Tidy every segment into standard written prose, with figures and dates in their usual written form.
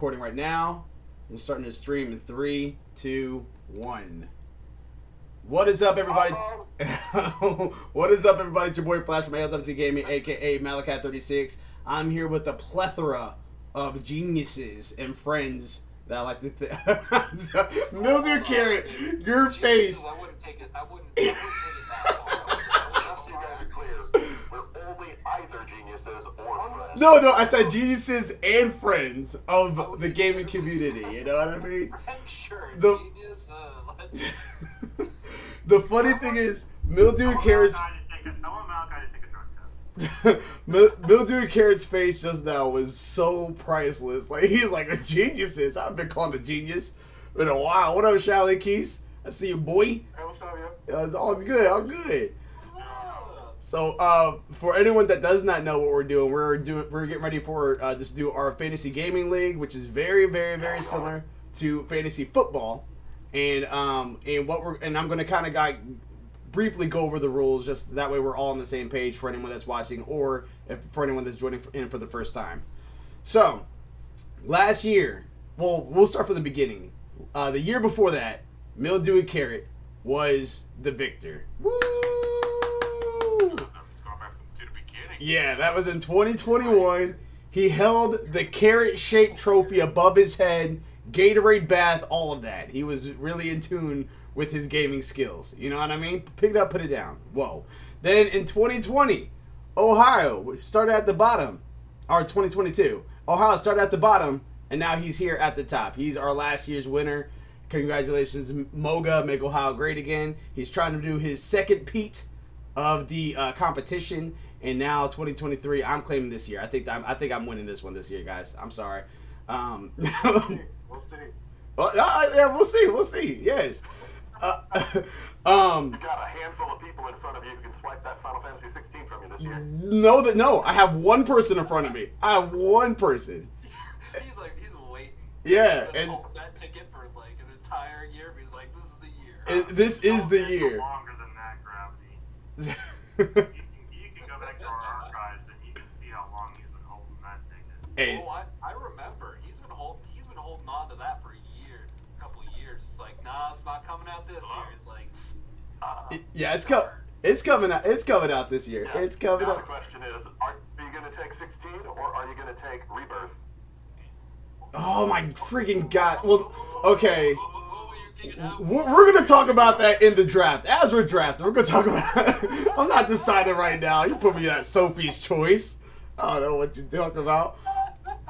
Recording right now. I'm starting to stream in 3, 2, 1. What is up, everybody? What is up, everybody? It's your boy Flash from ALWT Gaming, aka Malachi36. I'm here with a plethora of geniuses and friends that I like to think. Mildew Carrot, your face. I wouldn't take it. I wouldn't take it that far. Just so you guys are clear, we're only either geniuses or friends. No, I said geniuses and friends of the gaming community. You know what I mean? Sure, The- genius. The funny thing is, Mildew and Carrot's I want Malachi to take a drug test. Mildew and Carrot's face just now was so priceless. Like, he's like a geniuses. I've been called a genius in a while. What up, Shally Keys? I see you, boy. Hey, what's up, yo? All good, all good. So, for anyone that does not know what we're doing, we're getting ready for just do our fantasy gaming league, which is very, very, very similar to fantasy football, and I'm gonna kind of briefly go over the rules, just that way we're all on the same page for anyone that's watching or for anyone that's joining in for the first time. So, last year, well, we'll start from the beginning. The year before that, Mildew and Carrot was the victor. Woo! Going back to the beginning. Yeah, that was in 2021. He held the carrot-shaped trophy above his head, Gatorade bath, all of that. He was really in tune with his gaming skills. You know what I mean? Pick it up, put it down. Whoa. Then in 2020, Ohio started at the bottom. Or 2022. Ohio started at the bottom, and now he's here at the top. He's our last year's winner. Congratulations, Moga. Make Ohio great again. He's trying to do his second Pete of the competition, and now 2023. I'm claiming this year. I think I'm winning this one this year, guys. I'm sorry. We'll see. Well, yeah, we'll see. We'll see. Yes. You got a handful of people in front of you who can swipe that Final Fantasy 16 from you this year. No. I have one person in front of me. I have one person. He's waiting. Yeah, He's been and holding that ticket for like an entire year. But he's like, this is the year. this is the It's year. longer than that, Gravity. You can go back to our archives and you can see how long he's been holding that ticket. Hey, Oh, I remember. He's been holding on to that for a couple of years. It's like, nah, it's not coming out this year. He's like, yeah, it's coming out. It's coming out this year. Yeah. It's coming Now the out. question is, are you going to take 16 or are you going to take Rebirth? Oh my freaking god. Well, okay. what were you thinking out? We're gonna talk about that in the draft. As we're drafting, we're gonna talk about. I'm not deciding right now. You put me at Sophie's choice. I don't know what you're talking about.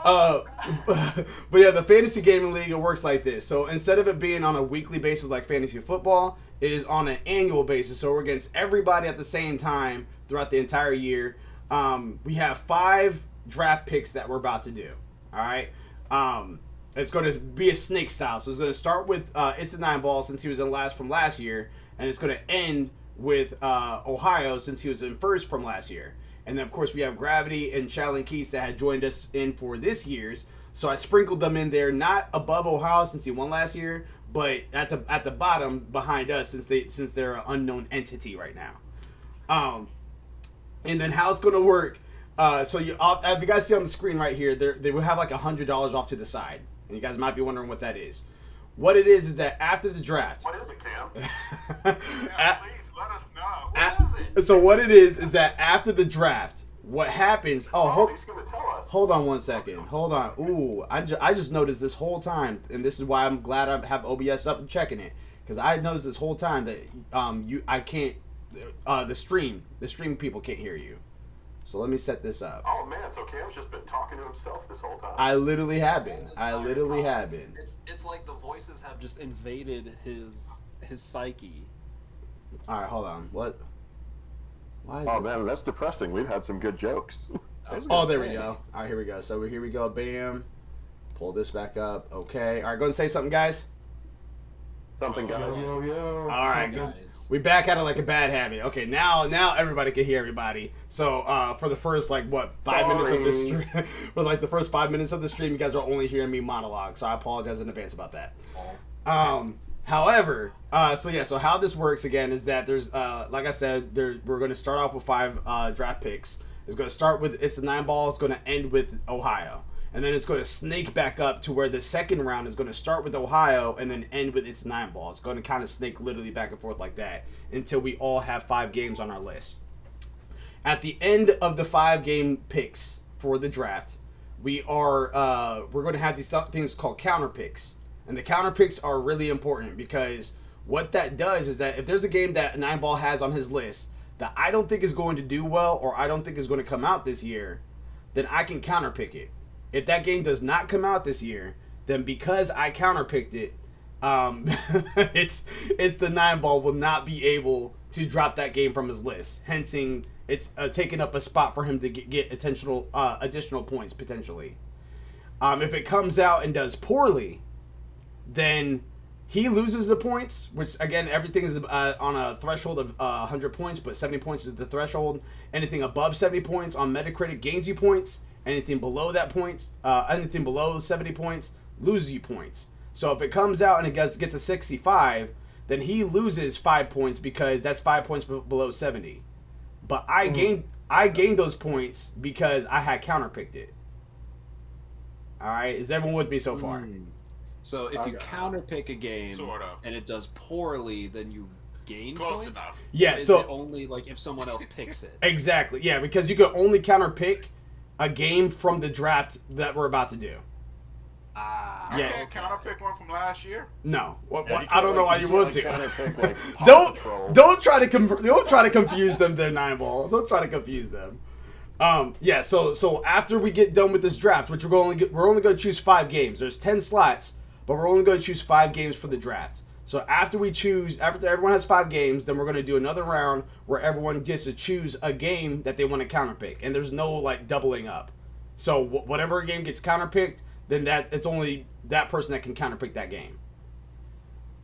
But yeah, the fantasy gaming league, it works like this. So instead of it being on a weekly basis like fantasy football, it is on an annual basis. So we're against everybody at the same time throughout the entire year. We have 5 draft picks that we're about to do. All right. It's going to be a snake style. So it's going to start with It's a 9 Ball, since he was in last from last year, and it's going to end with Ohio, since he was in first from last year. And then of course we have Gravity and Shallon Keys that had joined us in for this year's. So I sprinkled them in there, not above Ohio since he won last year, but at the bottom behind us, since they're an unknown entity right now. And then how it's going to work. So if you guys see on the screen right here, they will have like $100 off to the side, and you guys might be wondering what that is. What it is that after the draft. What is it, Cam? Yeah, please let us know. What is it? So what it is that after the draft, what happens? Oh, He's going to tell us. hold on one second. Hold on. Ooh, I just noticed this whole time, and this is why I'm glad I have OBS up and checking it, because I noticed this whole time that I can't the stream people can't hear you. So let me set this up. Oh man, so Cam's just been talking to himself this whole time. I literally have been. It's like the voices have just invaded his psyche. All right, hold on. What? Why is Oh it? man, that's depressing. We've had some good jokes. I was Oh, gonna there we say, go. All right, here we go. So here we go. Bam. Pull this back up. Okay. All right, go and say something, guys. Something, guys. All right, good. guys. We back at it like a bad habit. Okay, now everybody can hear everybody. So for the first 5 minutes of the stream, for the first 5 minutes of the stream, you guys are only hearing me monologue. So I apologize in advance about that. However, so how this works again is that there's like I said, we're going to start off with 5 draft picks. It's going to start with It's a 9 Ball. It's going to end with Ohio. and then it's going to snake back up to where the second round is going to start with Ohio and then end with its 9 ball. It's going to kind of snake literally back and forth like that until we all have 5 games on our list. At the end of the 5-game picks for the draft, we're going to have these things called counter picks, and the counter picks are really important because what that does is that if there's a game that 9 ball has on his list that I don't think is going to do well or I don't think is going to come out this year, then I can counter pick it. If that game does not come out this year, then because I counterpicked it, it's the 9 ball will not be able to drop that game from his list. Hence, it's taking up a spot for him to get additional points potentially. If it comes out and does poorly, then he loses the points, which again, everything is on a threshold of 100 points, but 70 points is the threshold. Anything above 70 points on Metacritic gains you points. Anything below that points, anything below 70 points loses you points. So if it comes out and it gets a 65, then he loses 5 points because that's 5 points below 70. But I gained those points because I had counterpicked it. All right, is everyone with me so far? So if you counterpick a game Sort of. and it does poorly, then you gain Close points? enough. Yeah. Or is So it only like if someone else picks it? exactly, yeah, because you can only counterpick a game from the draft that we're about to do. Ah. Yeah. I can't counterpick one from last year. No, Yeah, I don't know why you want to. Counterpick, like, Paw Don't Patrol. try to confuse them. They're 9 ball. Don't try to confuse them. Yeah. So after we get done with this draft, which we're only going to choose 5 games. There's 10 slots, but we're only going to choose 5 games for the draft. So after everyone has 5 games, then we're going to do another round where everyone gets to choose a game that they want to counterpick, and there's no like doubling up. So whatever game gets counterpicked, then it's only that person that can counterpick that game.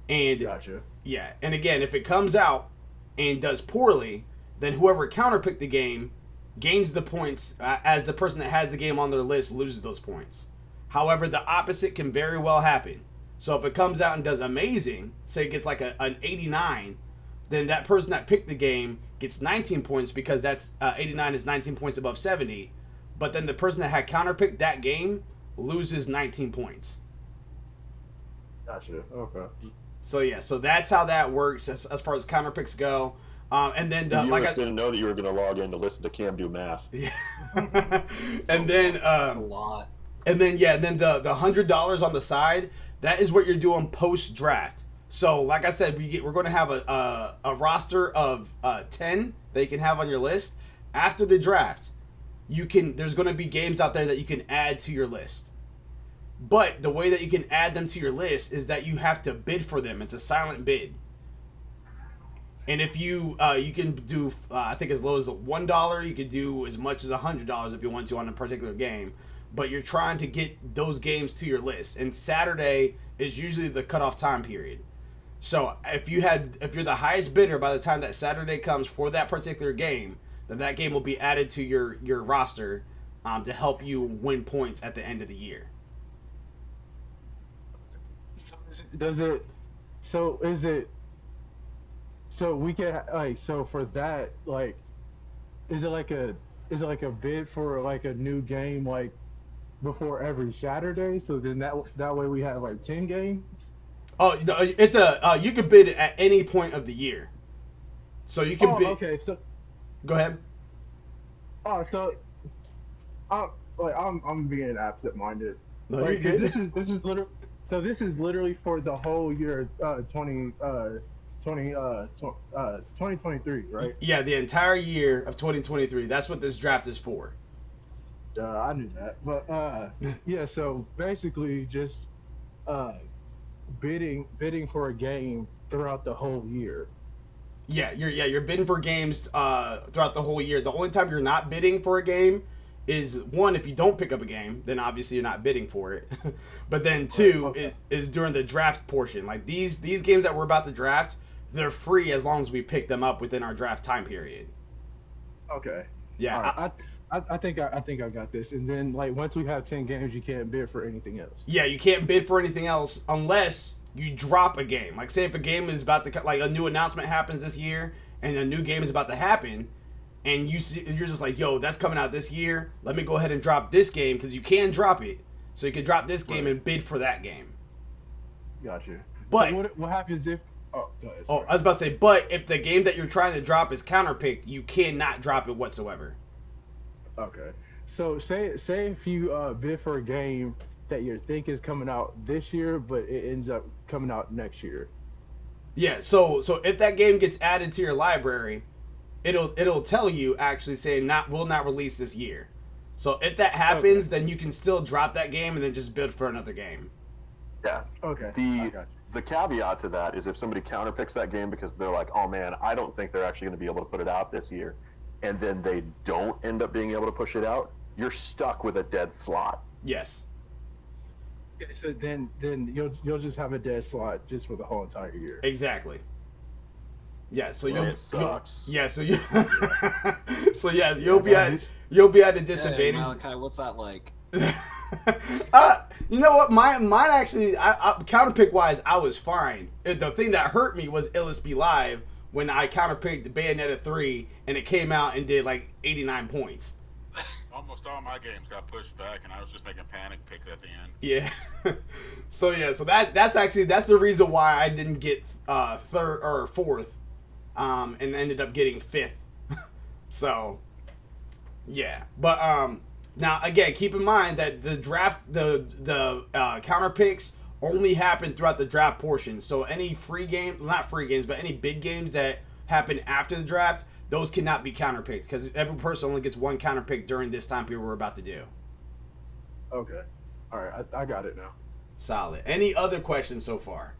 And Gotcha. yeah, and again, if it comes out and does poorly, then whoever counterpicked the game gains the points as the person that has the game on their list loses those points. However, the opposite can very well happen. So if it comes out and does amazing, say it gets like an 89, then that person that picked the game gets 19 points because that's 89 is 19 points above 70. But then the person that had counterpicked that game loses 19 points. Gotcha. Okay. So yeah, so that's how that works as far as counterpicks go. And then The viewers didn't know that you were going to log in to listen to Cam do math. Yeah. And then A lot. And then the $100 on the side, that is what you're doing post draft. So like I said, we're going to have a roster of 10 that you can have on your list after the draft. There's going to be games out there that you can add to your list. But the way that you can add them to your list is that you have to bid for them. It's a silent bid. And if you can do I think as low as $1, you could do as much as $100 if you want to on a particular game. But you're trying to get those games to your list, and Saturday is usually the cutoff time period. So if you're the highest bidder by the time that Saturday comes for that particular game, then that game will be added to your roster to help you win points at the end of the year. So we can like, so for that, like, is it like a bid for like a new game like before every Saturday? So then that way we have like 10 games. Oh, it's you can bid at any point of the year, so you can bid. Okay, so Go ahead. I'm being absent-minded. No, Like, you're good. this is literally for the whole year 2023, right? Yeah, the entire year of 2023. That's what this draft is for. I knew that, but yeah. So basically, just bidding for a game throughout the whole year. Yeah, you're bidding for games throughout the whole year. The only time you're not bidding for a game is, one, if you don't pick up a game, then obviously you're not bidding for it. But then two is during the draft portion. Like these games that we're about to draft, they're free as long as we pick them up within our draft time period. Okay. Yeah. All right. I think I got this. And then like once we have 10 games, you can't bid for anything else. Yeah, you can't bid for anything else unless you drop a game. Like, say if a game is about to, like, a new announcement happens this year and a new game is about to happen, and you're just like, yo, that's coming out this year. Let me go ahead and drop this game because you can drop it. So you can drop this game and bid for that game. Gotcha. But so what happens if? Oh, go ahead, sorry. I was about to say, but if the game that you're trying to drop is counterpicked, you cannot drop it whatsoever. Okay. So say if you bid for a game that you think is coming out this year, but it ends up coming out next year. Yeah. So if that game gets added to your library, it'll tell you actually saying will not release this year. So if that happens, then you can still drop that game and then just bid for another game. Yeah. Okay. The caveat to that is if somebody counterpicks that game because they're like, oh man, I don't think they're actually going to be able to put it out this year, and then they don't end up being able to push it out, you're stuck with a dead slot. Yes. Okay, so then you'll just have a dead slot just for the whole entire year. Exactly. Yeah. So It sucks. You'll be at a disadvantage. Hey, Malachi, what's that like? You know what? Mine actually, I counterpick wise, I was fine. The thing that hurt me was ALWT Live when I counterpicked Bayonetta 3 and it came out and did like 89 points. Almost all my games got pushed back, and I was just making panic picks at the end. Yeah. So that's the reason why I didn't get third or fourth, and ended up getting fifth. So, yeah. But now again, keep in mind that the draft, the counter picks only happen throughout the draft portion. So any free game, not free games, but any big games that happen after the draft, those cannot be counterpicked because every person only gets one counterpick during this time period we're about to do. Okay. All right. I got it now. Solid. Any other questions so far?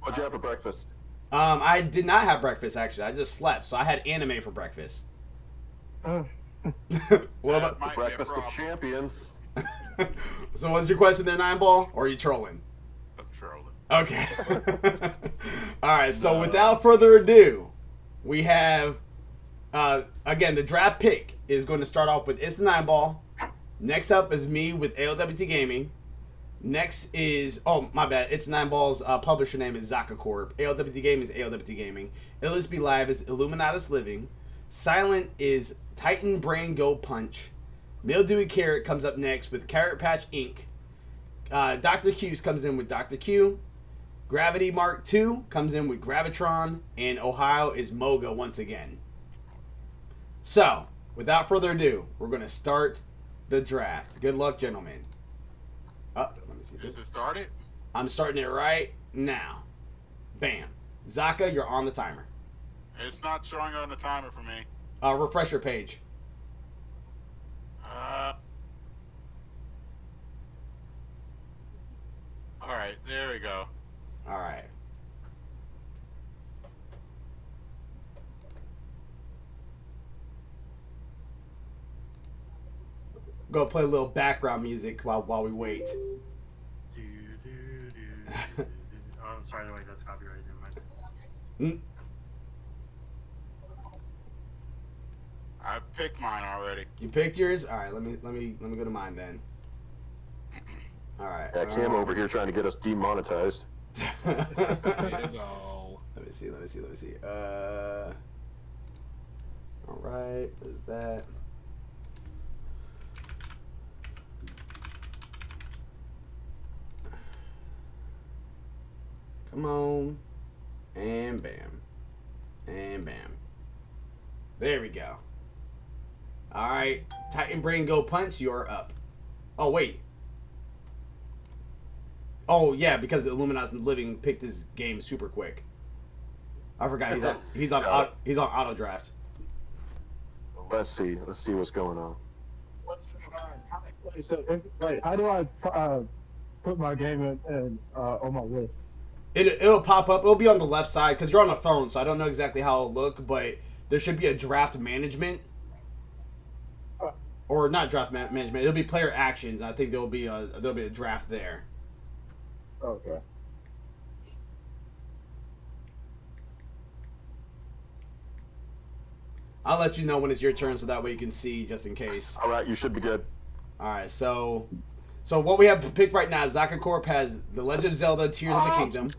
What'd you have for breakfast? I did not have breakfast actually. I just slept, so I had anime for breakfast. What about Might be a Breakfast of problem. champions. So what's your question there, Nine Ball? Or are you trolling? I'm trolling. Okay. All right. So without further ado, we have again the draft pick is going to start off with It's Nine Ball. Next up is me with ALWT Gaming. Next is my bad. It's Nine Ball's publisher name is Zaka Corp. ALWT Gaming is ALWT Gaming. ALWT Live is Illuminatus Living. Silent is Titan Brain Go Punch. Mildewy Carrot comes up next with Carrot Patch Inc. Dr. Q's comes in with Dr. Q. Gravity Mark II comes in with Gravitron. And Ohio is Moga once again. So, without further ado, we're going to start the draft. Good luck, gentlemen. Let me see this. Is it started? I'm starting it right now. Bam. Zaka, you're on the timer. It's not showing on the timer for me. Refresh your page. Alright, there we go. All right. Go play a little background music while we wait. Oh, I'm sorry, wait, that's copyrighted. Never mind. I picked mine already. You picked yours? All right. Let me go to mine then. All right. Yeah, Cam over here trying to get us demonetized. Way to go. Let me see. All right. There's that. Come on. And bam. And bam. There we go. All right. Titan Brain Go Punch, you're up. Oh, wait. Oh, yeah, because Illuminatus Living picked his game super quick. I forgot he's on auto draft. Let's see what's going on. So, how do I put my game in on my list? It'll pop up. It'll be on the left side because you're on a phone, so I don't know exactly how it'll look, but there should be a draft management. Or not draft management. It'll be player actions. I think there'll be a draft there. Okay. I'll let you know when it's your turn, so that way you can see, just in case. All right, you should be good. All right, so what we have picked right now, Zaka Corp has The Legend of Zelda: Tears of the Kingdom.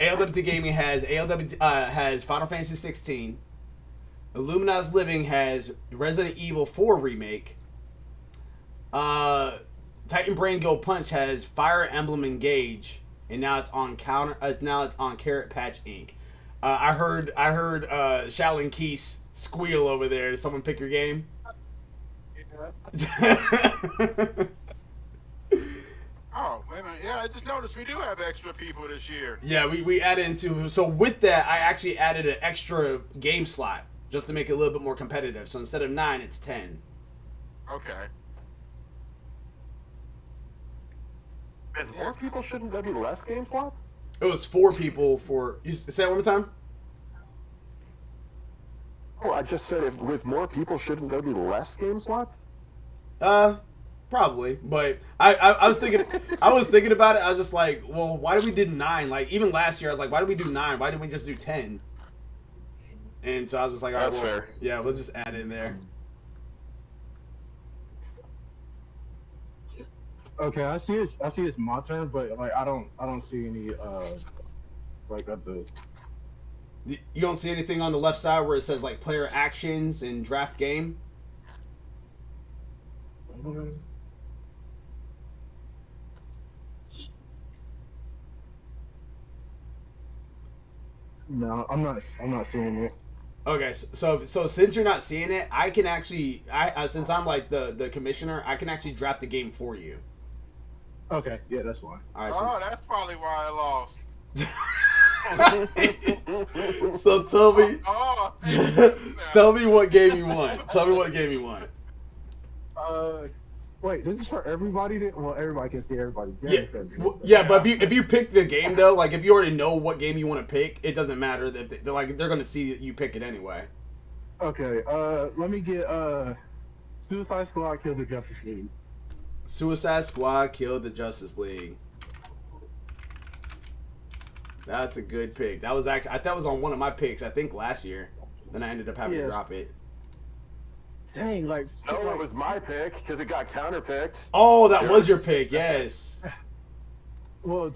ALWT Gaming has has Final Fantasy 16. Illumina's Living has Resident Evil 4 remake. Titan Brain Go Punch has Fire Emblem Engage, and now it's on Carrot Patch Inc. I heard Shaolin Keys squeal over there. Did someone pick your game? Oh, wait a minute. Yeah, I just noticed we do have extra people this year. Yeah, we added into. So with that, I actually added an extra game slot just to make it a little bit more competitive. So instead of 9, it's 10. Okay. With more people, shouldn't there be less game slots? It was 4 people for. You say that one more time? Oh, I just said with more people, shouldn't there be less game slots? Probably, but I was thinking about it. I was just like, well, why did we do 9? Like even last year, I was like, why did we do 9? Why didn't we just do 10? And so I was just like, all right, That's well, fair. yeah, we'll just add it in there. Okay, I see it's my turn, but like I don't see any like other. You don't see anything on the left side where it says like player actions and draft game? No, I'm not seeing it. Okay, so since you're not seeing it, I can actually, since I'm like the commissioner, I can actually draft the game for you. Okay, yeah, that's fine. All right. Oh, that's probably why I lost. So tell me, Oh, tell me what game you want. Tell me what game you want. Wait, this is for everybody. Well, everybody can see everybody. Yeah, yeah, but if you pick the game though, like if you already know what game you want to pick, it doesn't matter. They're gonna see that you pick it anyway. Okay, let me get Suicide Squad Kill the Justice League. Suicide Squad Killed the Justice League. That's a good pick. That was actually, I thought it was on one of my picks, I think last year. Then I ended up having to drop it. Dang, like No, it was my pick because it got counterpicked. Oh, that was your pick, yes. Well,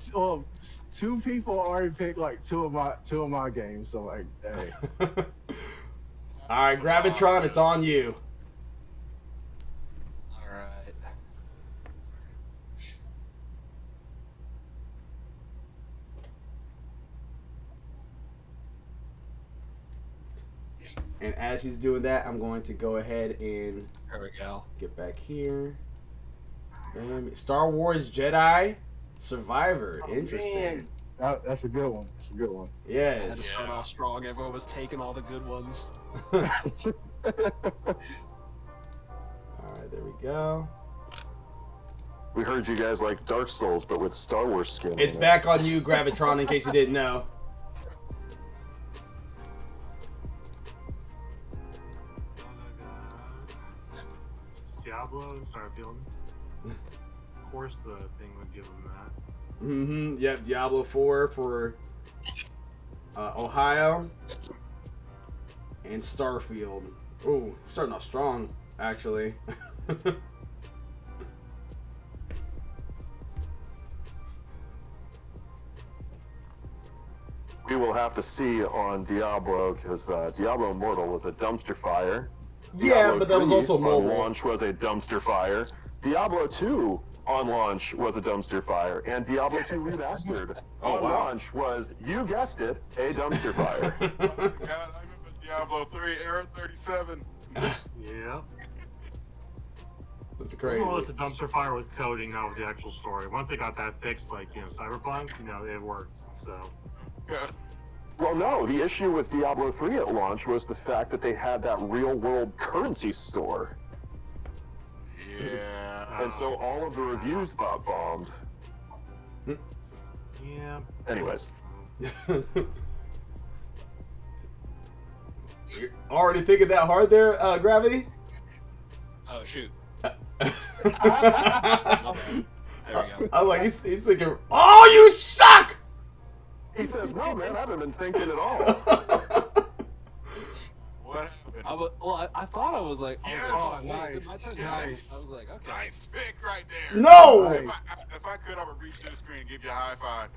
2 people already picked like two of my games, so like, hey. All right, Gravitron, it's on you. Alright. And as he's doing that, I'm going to go ahead and There we go. get back here. Star Wars Jedi Survivor. Interesting. That's a good one. That's a good one. I had Yes. to start off strong. Everyone was taking all the good ones. All right, there we go. We heard you guys like Dark Souls, but with Star Wars skin. It's on back on you, Gravitron, in case you didn't know. Diablo, Starfield. Of course, the thing would give them that. Mm-hmm. Yep, Diablo 4 for Ohio. And Starfield. Ooh, starting off strong, actually. We will have to see on Diablo because Diablo Immortal was a dumpster fire. Yeah, Diablo but that was 3 also on mobile. launch was a dumpster fire. Diablo 2 on launch was a dumpster fire, and Diablo 2 Remastered on wow. launch was, you guessed it, a dumpster fire. God, I remember Diablo 3, Era 37. Yeah. That's crazy. Well, it's a dumpster fire with coding, not with the actual story. Once they got that fixed, like, Cyberpunk, it worked, so. Yeah. Well, no, the issue with Diablo 3 at launch was the fact that they had that real-world currency store. Yeah. And so all of the reviews got bombed. Yeah. Anyways. You're already thinking that hard there, Gravity? Oh, shoot. I There we go. was like, he's thinking, oh, you suck! He says, no, man, I haven't been thinking at all. What happened? I thought I was like, Yes. oh, nice. my turn. Nice. I was like, okay. Nice pick right there. No! If I I could, I would reach to the screen and give you a high five.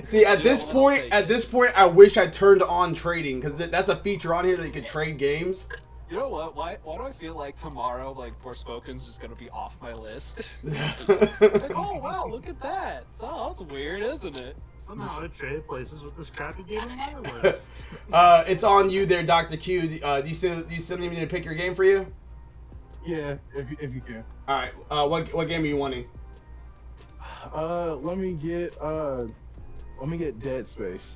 See, at You this know what, I'll point, take it. I wish I turned on trading because that's a feature on here that you can trade games. You know what? Why do I feel like tomorrow, like, Forspoken's just gonna be off my list? Like, oh, wow, look at that. Oh, that's weird, isn't it? Somehow I traded places with this crappy game on my list. It's on you there, Dr. Q. Do you still need me to pick your game for you? Yeah, if you can. All right. What game are you wanting? Let me get Dead Space.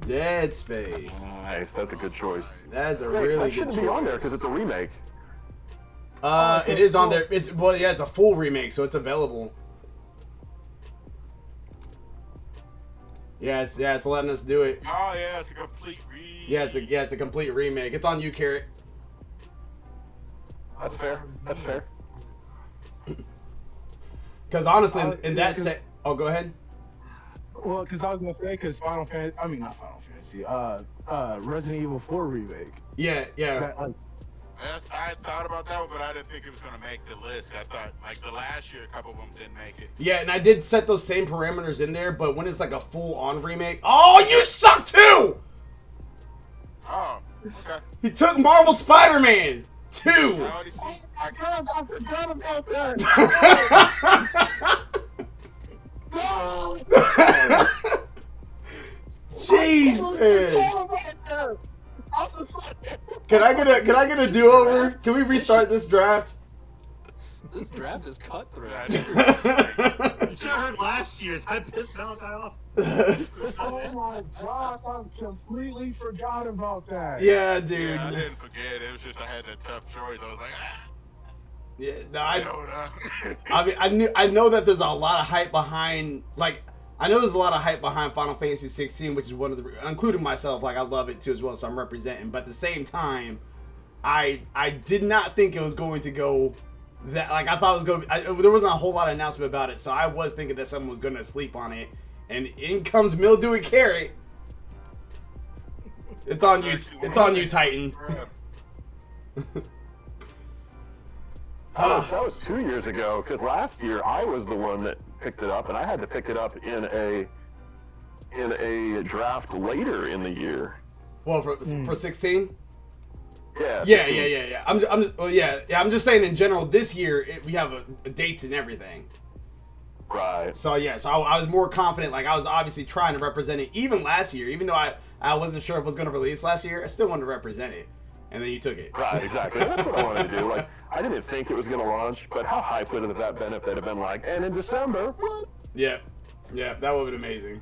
Dead Space. Nice, that's a good choice. That's a Wait, really that good shouldn't choice. be on there because it's a remake. It is on there. It's it's a full remake, so it's available. Yeah, it's letting us do it. Oh yeah, it's a complete read. Yeah, it's a complete remake. It's on you, Carrot. That's fair. That's fair. Because honestly, in yeah, that set, oh, go ahead. Well, because I was gonna say, because not Final Fantasy, Resident Evil 4 remake. Yeah. That, like, I thought about that one, but I didn't think it was gonna make the list. I thought like the last year, a couple of them didn't make it. Yeah, and I did set those same parameters in there, but when it's like a full-on remake, oh, you suck too! Oh, okay. He took Marvel Spider-Man 2. I already see. I forgot about that. No. Jeez, man. Can I get a do-over? Can we restart this draft? This draft is cutthroat. Yeah, You should have heard last year's. I pissed Malachi off. Oh my gosh, I completely forgot about that. Yeah, dude. Yeah, I didn't forget. It was just I had a tough choice. I was like, Yeah, no, I I know that there's a lot of hype behind, like, I know there's a lot of hype behind Final Fantasy 16, which is one of the, including myself, like, I love it too as well, so I'm representing, but at the same time, I did not think it was going to go that, like, I thought it was going to be, there wasn't a whole lot of announcement about it, so I was thinking that someone was going to sleep on it, and in comes Mildew and Carrot. It's on you, Titan. That was 2 years ago, because last year I was the one that picked it up, and I had to pick it up in a draft later in the year. Well, for 16? Yeah. Yeah. I'm just saying in general. This year we have dates and everything. Right. So I was more confident. Like I was obviously trying to represent it. Even last year, even though I wasn't sure if it was going to release last year, I still wanted to represent it. And then you took it. Right, exactly. That's what I wanted to do. Like, I didn't think it was going to launch, but how hype would have that been if they'd have been like, and in December, what? Yeah, that would have been amazing.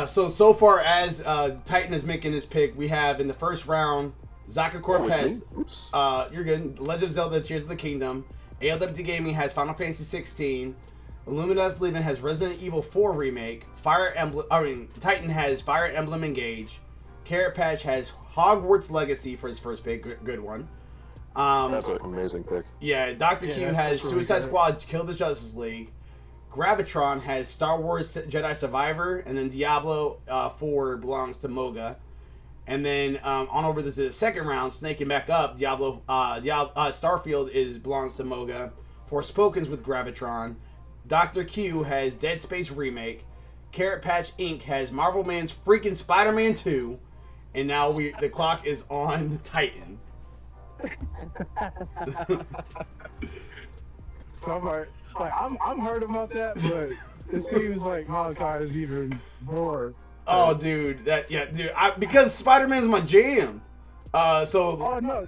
So far as Titan is making his pick, we have in the first round Zaka Corpez. Oops. You're good. Legend of Zelda: Tears of the Kingdom. ALWT Gaming has Final Fantasy 16. Illumina's Living has Resident Evil 4 remake. Titan has Fire Emblem Engage. Carrot Patch has Hogwarts Legacy for his first pick. Good one. That's an amazing pick. Yeah, Dr. Q has really Suicide good. Squad Kill the Justice League. Gravitron has Star Wars Jedi Survivor. And then Diablo 4 belongs to Moga. And then on over to the second round, snaking back up, Starfield belongs to Moga. Forspoken's with Gravitron. Dr. Q has Dead Space Remake. Carrot Patch Inc. has Marvel Man's freaking Spider-Man 2. And now the clock is on Titan. I'm heard about that, but it seems like Malachi is even more. Oh, dude, because Spider-Man's my jam. Oh no.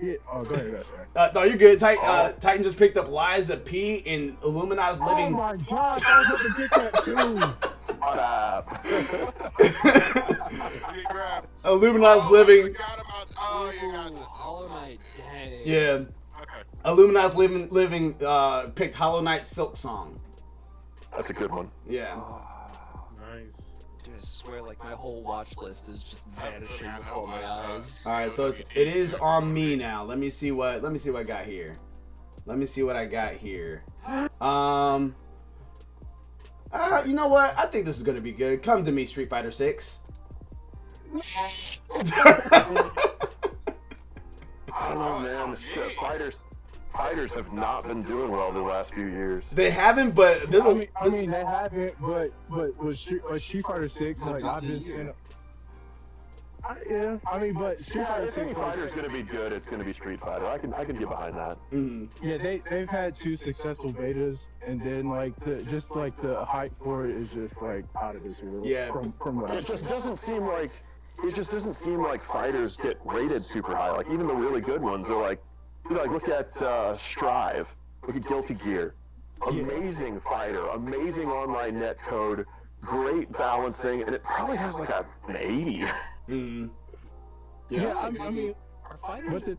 Yeah. Oh, go ahead. Sorry. No, you're good. Titan just picked up Liza P in Illumina's Oh Living. my gosh, I was going to get that too. What up? Illumina's Living. You got this. Hollow Knight, dang. Yeah. Okay. Illumina's Living picked Hollow Knight Silk Song. That's a good one. Yeah. Nice. Dude, I swear, like, my whole watch list is just vanishing before my eyes. All right, so it is on me now. Let me see what I got here. You know what? I think this is gonna be good. Come to me, Street Fighter 6. I don't know, man. fighters have not been doing well the last few years. They haven't, but there's I mean, they haven't, but with Street Fighter 6, like, I've been saying, yeah, I mean, but Street Yeah, Fighter if 6, any fighter's going to be good, it's going to be Street Fighter. I can get behind that. yeah, they've had 2 successful betas, and then like the hype for it is just like out of this world. Yeah. From what It just doesn't seem like fighters get rated super high. Like even the really good ones are like look at Strive, look at Guilty Gear, amazing fighter, amazing online net code, great balancing, and it probably has like an 80. Yeah, I mean, are fighters? but the,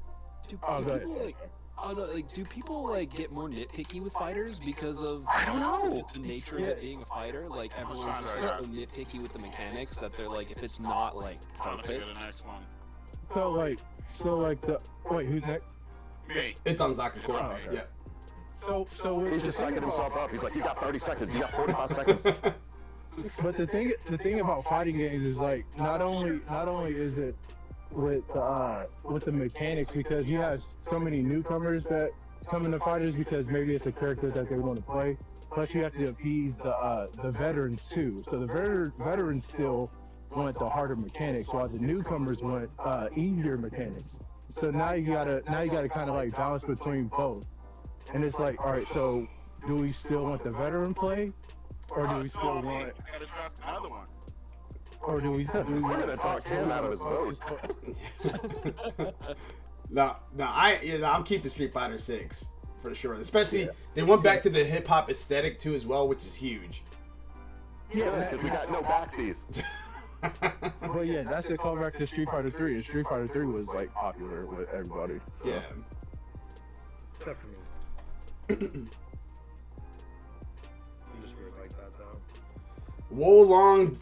Do Oh, go ahead. people do people like get more nitpicky with fighters because of I don't know. the nature of it being a fighter? Like everyone's just Sorry. so nitpicky with the mechanics that they're like, if it's not like Trying to think perfect. of the next one. so like the wait, who's next? Me. it's on Zaka Court. on me. Yeah. So with He's the just thing psyching about- himself up. He's like, you got 30 seconds, you got 45 seconds. But the thing about fighting games is like not only is it with the mechanics, because you have so many newcomers that come into fighters because maybe it's a character that they want to play. Plus you have to appease the veterans too. So the veterans still want the harder mechanics, while the newcomers want easier mechanics. So now you gotta kind of like balance between both. And it's like, all right, so do we still want the veteran play, or do we still want? Gotta draft another one. Or do we We're gonna talk him out of his vote. No, I'm keeping Street Fighter 6 for sure. Especially they went back to the hip hop aesthetic too as well, which is huge. Yeah, because we got no backsies. But yeah, that's the callback to Street Fighter 3. And Street Fighter 3 was like popular with everybody. So. Yeah. Except for me. I'm just weird like that though. Wolong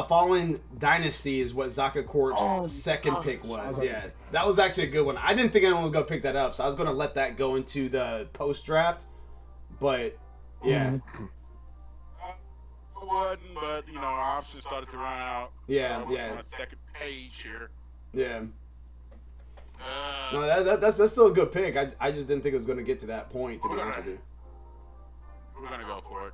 Fallen Dynasty is what Zaka Corp's second pick was. Yeah, that was actually a good one. I didn't think anyone was gonna pick that up, so I was gonna let that go into the post draft. But yeah, I wouldn't, but you know, our options started to run out. Yeah, So we're yeah. On the second page here. yeah. No, that's still a good pick. I just didn't think it was gonna get to that point. To be honest with you. We're gonna go for it.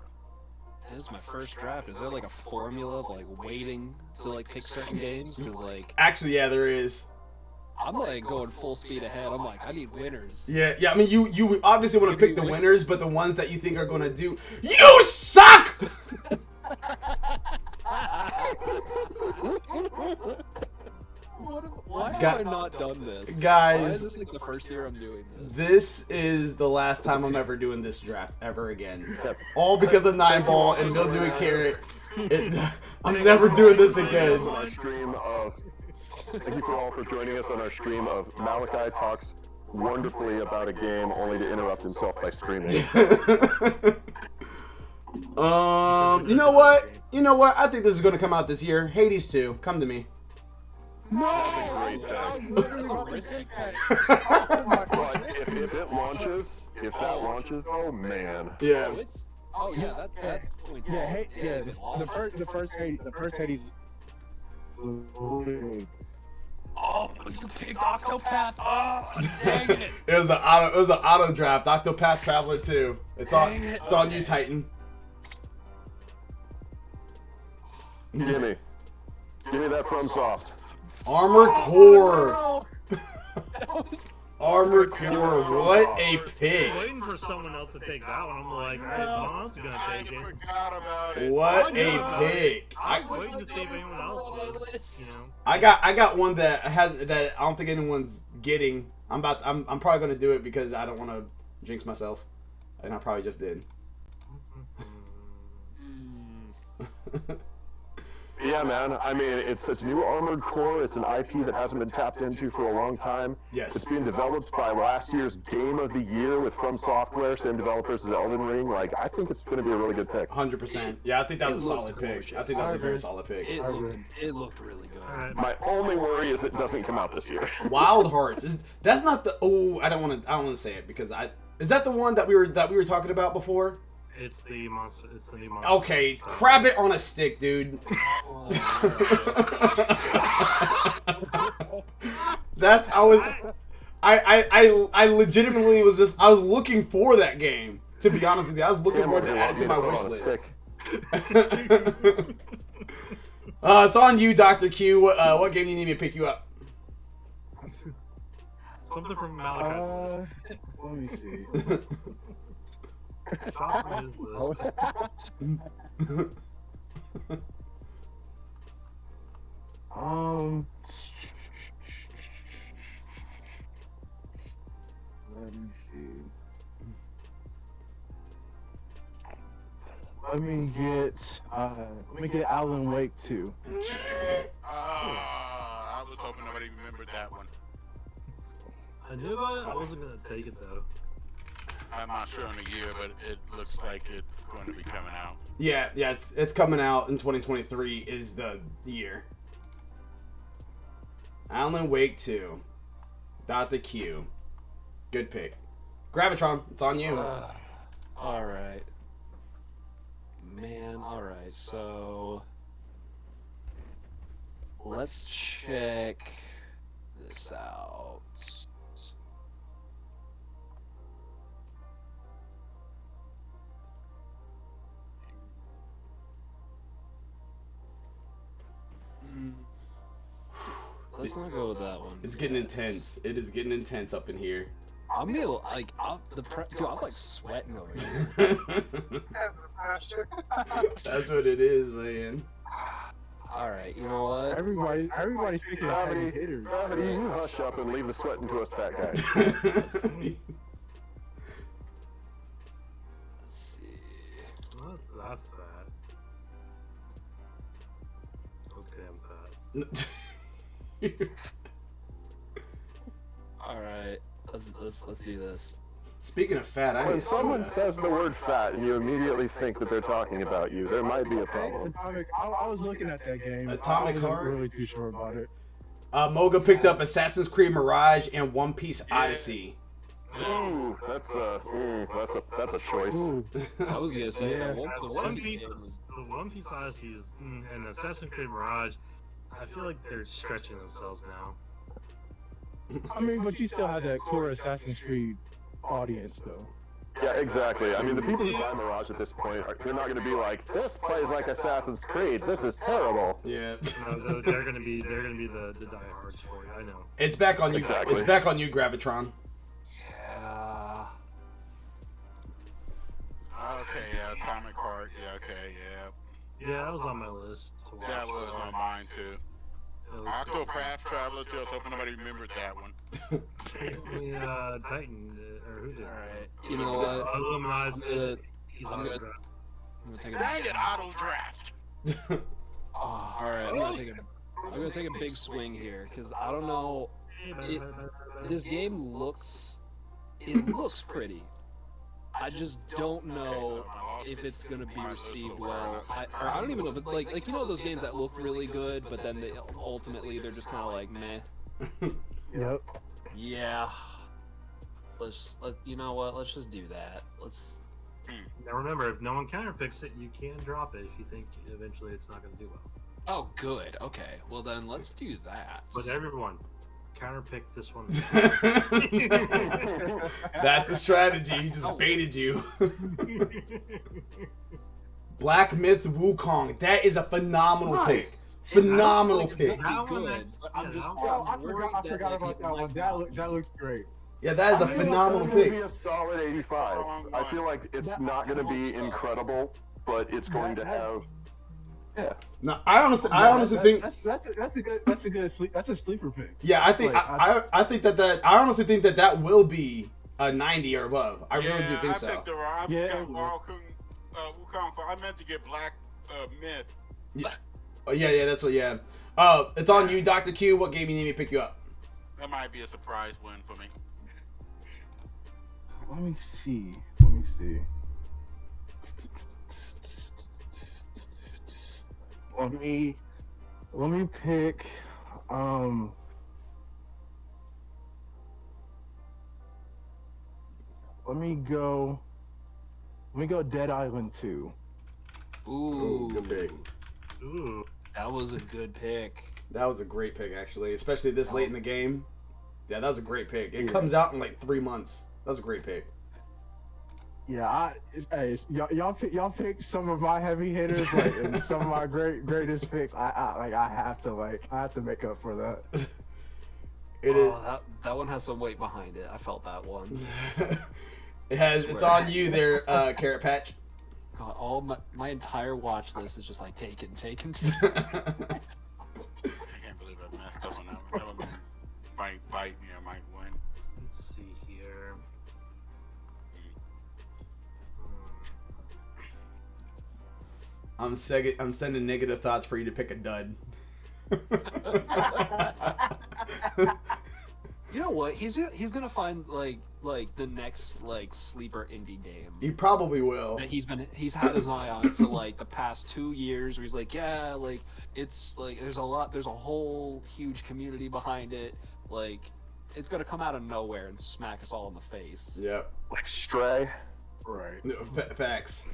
This is my first draft. Is there like a formula of like waiting to like pick certain games? Because like Actually, yeah, there is. I'm like going full speed ahead. I'm like, I need winners. Yeah. I mean, you obviously want to pick the winners, but the ones that you think are gonna do. You suck. Why Got- have I not done this? Guys. Why is this like the first year I'm doing this? This is the last time I'm ever doing this draft ever again. All because of 9-ball and Mildew and Carrot. I'm never doing this again. On our stream of, thank you for all for joining us on our stream of Malachi talks wonderfully about a game only to interrupt himself by screaming. You know what? I think this is gonna come out this year. Hades 2, come to me. Great pick. That's a risky pick. But if it launches, oh man. Yeah. Oh yeah, that's points. Yeah, off. the first Hades. Oh, you picked Octopath. Oh, dang it. It was an auto draft. Octopath Traveler 2. It's on you, Titan. Gimme that FromSoft. Armor Core. Armor Core. What a pick. I'm waiting for someone else to take that one. I'm like, alright, Mom's gonna I take it. forgot about it. What a pick. I was waiting to see if anyone else was, you know. I got one that I don't think anyone's getting. I'm probably gonna do it because I don't want to jinx myself, and I probably just did. Yeah, man. I mean, it's new Armored Core. It's an IP that hasn't been tapped into for a long time. Yes. It's being developed by last year's Game of the Year with From Software, same developers as Elden Ring. Like, I think it's going to be a really good pick. 100%. Yeah, I think that was a It solid looked pick. gorgeous. I think that was a very solid pick. It looked really good. Alright. My only worry is it doesn't come out this year. Wild Hearts that's not the I don't want to say it because is that the one that we were talking about before? It's the monster. It's the new monster. Okay, crab it on a stick, dude. That's how I legitimately was just I was looking for that game. To be honest with you, I was looking forward to add it to my wish list. It's on you, Dr. Q. What game do you need me to pick you up? Something from Malachi. Let me see. Top of his list. Let me see. Let me get Alan Wake 2. I was hoping nobody remembered that one. I knew about it. I wasn't gonna take it though. I'm not sure on the year, but it looks like it's going to be coming out. Yeah, it's coming out in 2023 is the year. Alan Wake 2. Dr. Q. Good pick. Gravitron, it's on you. Alright. Man, alright, so... Let's check this out. Let's not go with that one. It's getting intense. It is getting intense up in here. I'm like, dude, I'm like sweating over here. That's what it is, man. Alright, you know what? Everybody's picking heavy hitters. Gravity, you hush up and leave the sweating to us fat guys. Let's see. What? That's fat. Okay, I'm fat. Alright, let's do this. Speaking of fat, I When need someone soda. says the word fat and you immediately think that they're talking about you, there might be a problem. I was looking at that game. Atomic I Heart? wasn't really too sure about it. Moga picked up Assassin's Creed Mirage and One Piece Odyssey. Ooh, that's a choice. Ooh. I was gonna say, Yeah. the One Piece game was... The One Piece Odyssey and Assassin's Creed Mirage, I feel like they're stretching themselves now. I mean, but you still have that core Assassin's Creed audience, though. Yeah, exactly. I mean, the people who buy Mirage at this point, they're not going to be like, this plays like Assassin's Creed. This is terrible. Yeah. No, they're gonna be the diehards for you. I know. It's back on you. Exactly. It's back on you, Gravitron. Yeah... Okay, yeah, Atomic Heart. Yeah, okay, yeah. Yeah, that was on my list to watch. That was on mine too. Octopath Traveler too. I was hoping nobody remembered that one. Titan, or who did? Alright, you know what? Illuminati. I'm gonna take a... Dang it, auto draft. Alright, I'm gonna take a big swing here, because I don't know... This game looks... It looks pretty. I just don't know if it's gonna be received well. I don't even know, but like you know those games that look really good, but then ultimately they're just kind of like meh. Yep. Yeah. You know what? Let's just do that. Let's. Now remember, if no one counterpicks it, you can drop it if you think eventually it's not going to do well. Oh, good. Okay. Well then, let's do that. But everyone, counterpick this one. That's the strategy. He just baited you. Black Myth Wukong. That is a phenomenal pick. Phenomenal pick. That one, good, but I'm just. Oh, I forgot about that one. That looks great. Yeah, that is a phenomenal It's going to pick. be a solid 85. I feel like it's not going to be incredible, but it's going to have... Yeah. No, I honestly think that's a sleeper pick. Yeah, I think Like, I think that I honestly think that will be a 90 or above. I really do think I so. picked the wrong. Yeah. Wukong. I meant to get Black Myth. Yeah. Oh, yeah, that's what. Yeah. It's on you, Dr. Q. What game you need me to pick you up? That might be a surprise win for me. Let me see. Let me pick. Let me go Dead Island 2. Ooh, Good pick. Ooh. that was a good pick. That was a great pick, actually, especially this late in the game. Yeah, that was a great pick. It comes out in like 3 months. That was a great pick. Yeah, y'all pick some of my heavy hitters, like, and some of my greatest picks. I have to make up for that. That one has some weight behind it. I felt that one. It's on you there, Carrot Patch. God, all my entire watch list is just like taken. I can't believe I messed up on that one. That one might bite me. I might win. Let's see here. I'm sending negative thoughts for you to pick a dud. You know what? He's gonna find like the next like sleeper indie game. He probably will. That he's had his eye on for like the past 2 years. Where he's like, yeah, like it's like there's a whole huge community behind it. Like it's gonna come out of nowhere and smack us all in the face. Yep. Like Stray. Right. No, facts.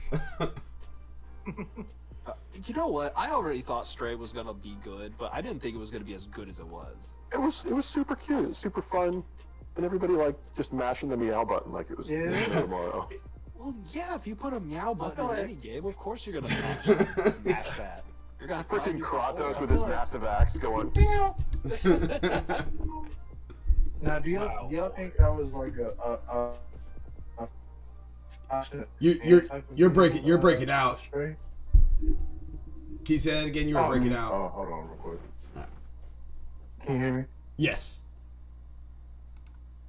You know what? I already thought Stray was gonna be good, but I didn't think it was gonna be as good as it was. It was super cute, super fun, and everybody like just mashing the meow button like it was no tomorrow. Well, yeah, if you put a meow button in any game, of course you're gonna mash that. You're gonna Freaking Kratos with his massive axe going. Now, do y'all think that was like You're breaking out. Stray? Can you say that again? You were breaking out. Oh, hold on real quick. Can you hear me? Yes.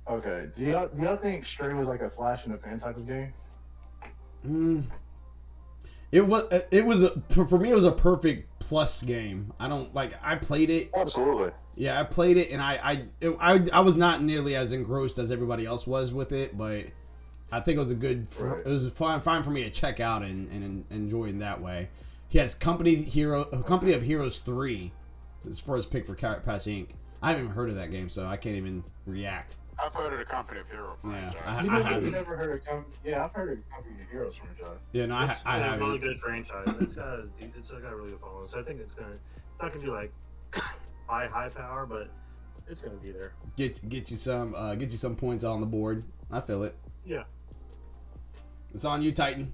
Okay. Do y'all think Stray was like a flash in the pan type of game? It was for me. It was a perfect plus game. I played it. Absolutely. Yeah, I played it, and I was not nearly as engrossed as everybody else was with it, but I think it was it was fine for me to check out and enjoy in that way. He has Company of Heroes 3 as far as pick for Carrot Patch Inc. I haven't even heard of that game, so I can't even react. I've heard of the Company of Heroes franchise. Yeah, You never heard of I've heard of Company of Heroes franchise. Yeah, no, I haven't. It's a really good franchise. It's got a really good following. So I think it's not gonna be like high power, but it's gonna be there. Get you some points on the board. I feel it. Yeah. It's on you, Titan.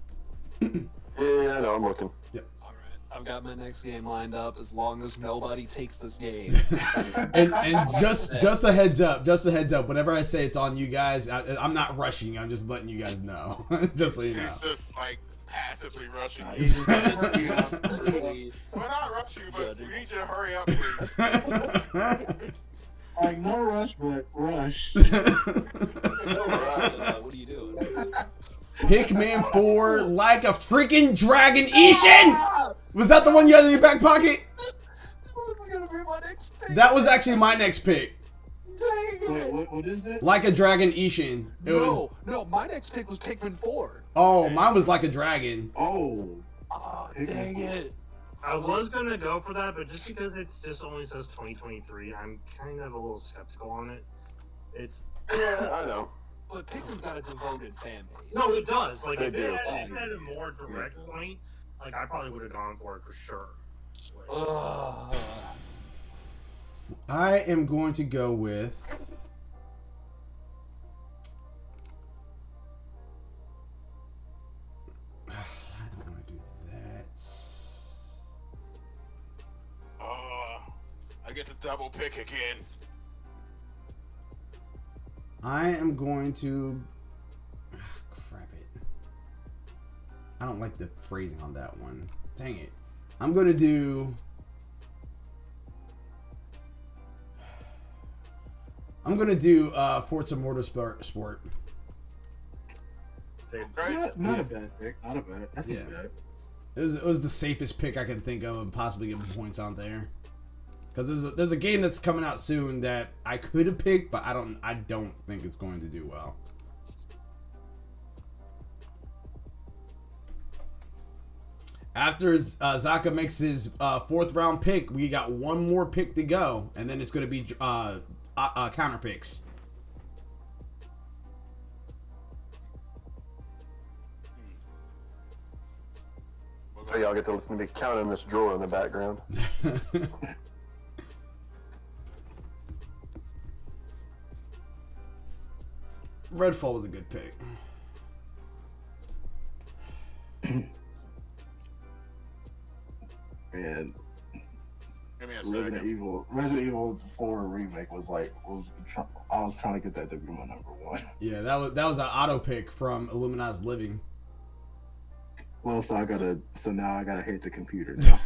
Yeah, I know. I'm looking. I've got my next game lined up as long as nobody takes this game. and just a heads up. Whenever I say it's on you guys, I'm not rushing. I'm just letting you guys know. Just so you know. He's just like passively rushing You you. just really We're not rushing you, but we need you to hurry up, please. Like no rush, but rush. what are you doing? Pikmin 4 like a freaking dragon Ishin! Was that the one you had in your back pocket? That was actually my next pick. Wait, what is it? Like a dragon Ishin. No, my next pick was Pikmin 4. Oh, mine was like a dragon. Oh, Dang it. I was gonna go for that, but just because it just only says 2023, I'm kind of a little skeptical on it. Yeah, I know. But Pikmin's got a devoted fan base. No, it does. Like, They if do. it had a more direct point, like, I probably would have gone for it for sure. I am going to go with... I don't want to do that. I get to double pick again. I am going to... crap it. I don't like the phrasing on that one. Dang it. I'm going to do... Forza Motorsport. not a bad pick. Not a bad. That's not bad. It was the safest pick I can think of and possibly give points on there. Because there's a game that's coming out soon that I could have picked, but I don't think it's going to do well. After Zaka makes his 4th round pick, we got one more pick to go, and then it's going to be counter picks. So y'all get to listen to me counting this drawer in the background. Redfall was a good pick. And Give me a Resident second. Evil 4 remake was I was trying to get that to be my number one. Yeah, that was an auto pick from Illuminati's Living. Well, so now I gotta hate the computer now.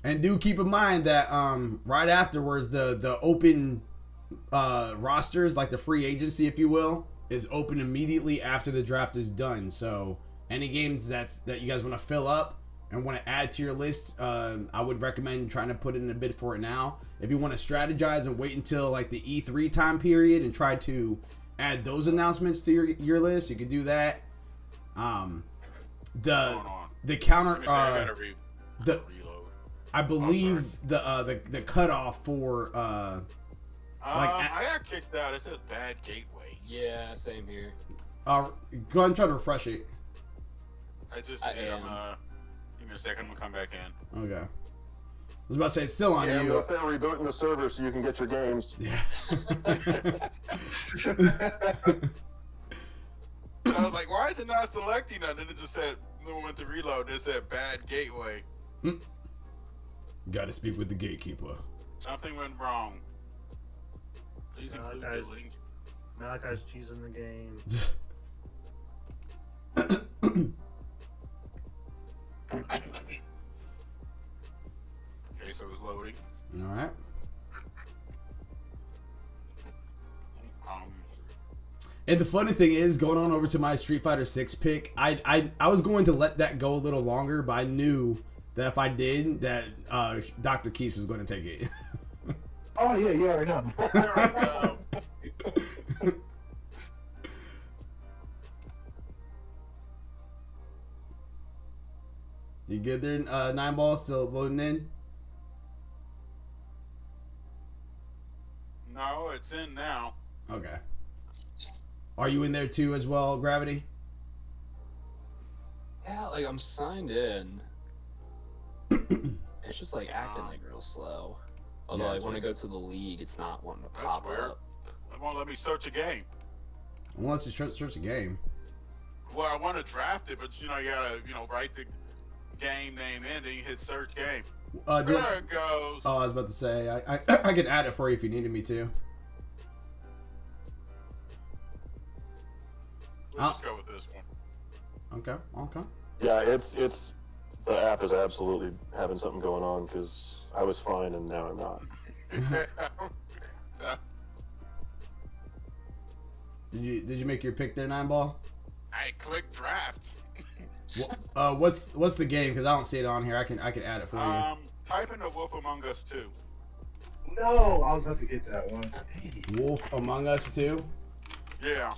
And do keep in mind that right afterwards the open rosters, like the free agency, if you will, is open immediately after the draft is done. So any games that you guys want to fill up and want to add to your list, I would recommend trying to put in a bid for it now. If you want to strategize and wait until like the E3 time period and try to add those announcements to your list, you could do that. The counter I believe the cutoff for I got kicked out. It says bad gateway. Yeah, same here. go ahead and try to refresh it. I did. Give me a second. I'm gonna come back in. Okay. I was about to say it's still on Yeah, you. but they're rebooting the server so you can get your games. Yeah. So I was like, why is it not selecting that? And it just said, when we went to reload, it said bad gateway. Got to speak with the gatekeeper. Something went wrong. Please include guys. the link. Malachi's cheesing the game. Okay, so it's loading. All right. And the funny thing is, going on over to my Street Fighter 6 pick, I was going to let that go a little longer, but I knew that if I did, that Dr. Keys was going to take it. Oh yeah, you already know. You good there, 9 balls still loading in? No, it's in now. Okay. Are you in there too as well, Gravity? Yeah, like I'm signed in. It's just like acting like real slow. Although Yeah, like when I go to the league, it's not wanting to That's pop weird. up. It won't let me search a game. Well, let's just search the game. Well, I want to draft it, but you gotta, write the game name in, then you hit search game. Do There it goes. Oh, I was about to say, I can add it for you if you needed me to. We'll just go with this one. Okay. Yeah, it's the app is absolutely having something going on because I was fine and now I'm not. Did you make your pick there, 9 ball? I clicked draft. What's the game? Because I don't see it on here. I can add it for you. Type in the Wolf Among Us 2. No, I was about to get that one. Wolf Among Us 2? Yeah.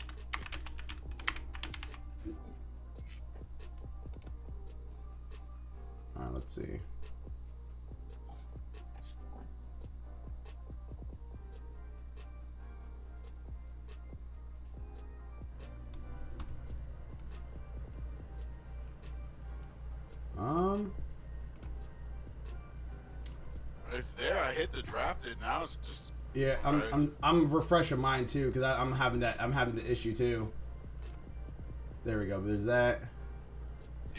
Alright, let's see. It's there. I hit the draft it. Now it's just. Yeah, I'm refreshing mine too because I'm having the issue too. There we go. There's that.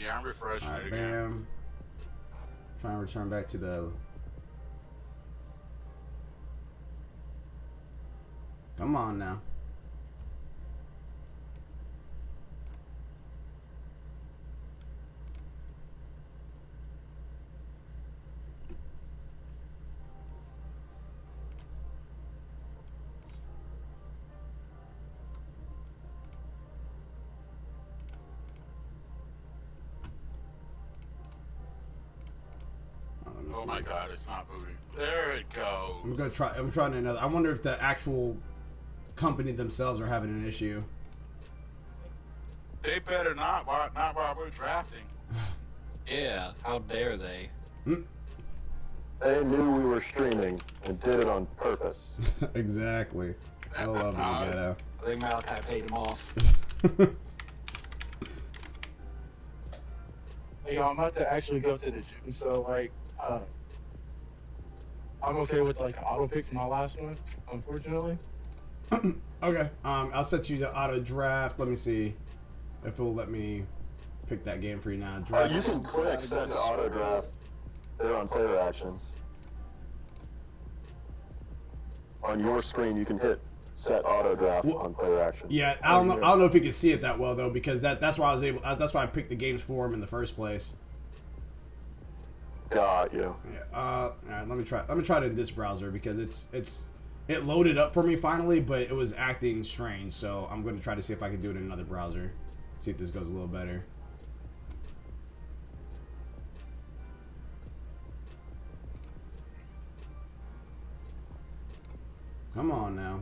Yeah, I'm refreshing All right, it again. bam. Trying to return back to the. Come on now. Oh my God, it's not booting. There it goes. I'm trying another. I wonder if the actual company themselves are having an issue. They better not. Not while we're drafting. Yeah, how dare they? They knew we were streaming and did it on purpose. Exactly. I love it, Ghetto. I think Malachi paid him off. Hey, yo, I'm about to actually go to the gym, so like, I'm okay with like auto pick for my last one, unfortunately. Okay. I'll set you the auto draft. Let me see if it'll let me pick that game for you now. Draft. You can click set to auto draft there on player actions. On your screen, you can hit set auto draft on player actions. Yeah, I don't know if you can see it that well though, because that's why I was able. That's why I picked the games for him in the first place. Got you. Yeah. All right. Let me try it in this browser because it loaded up for me finally, but it was acting strange. So I'm going to try to see if I can do it in another browser. See if this goes a little better. Come on now.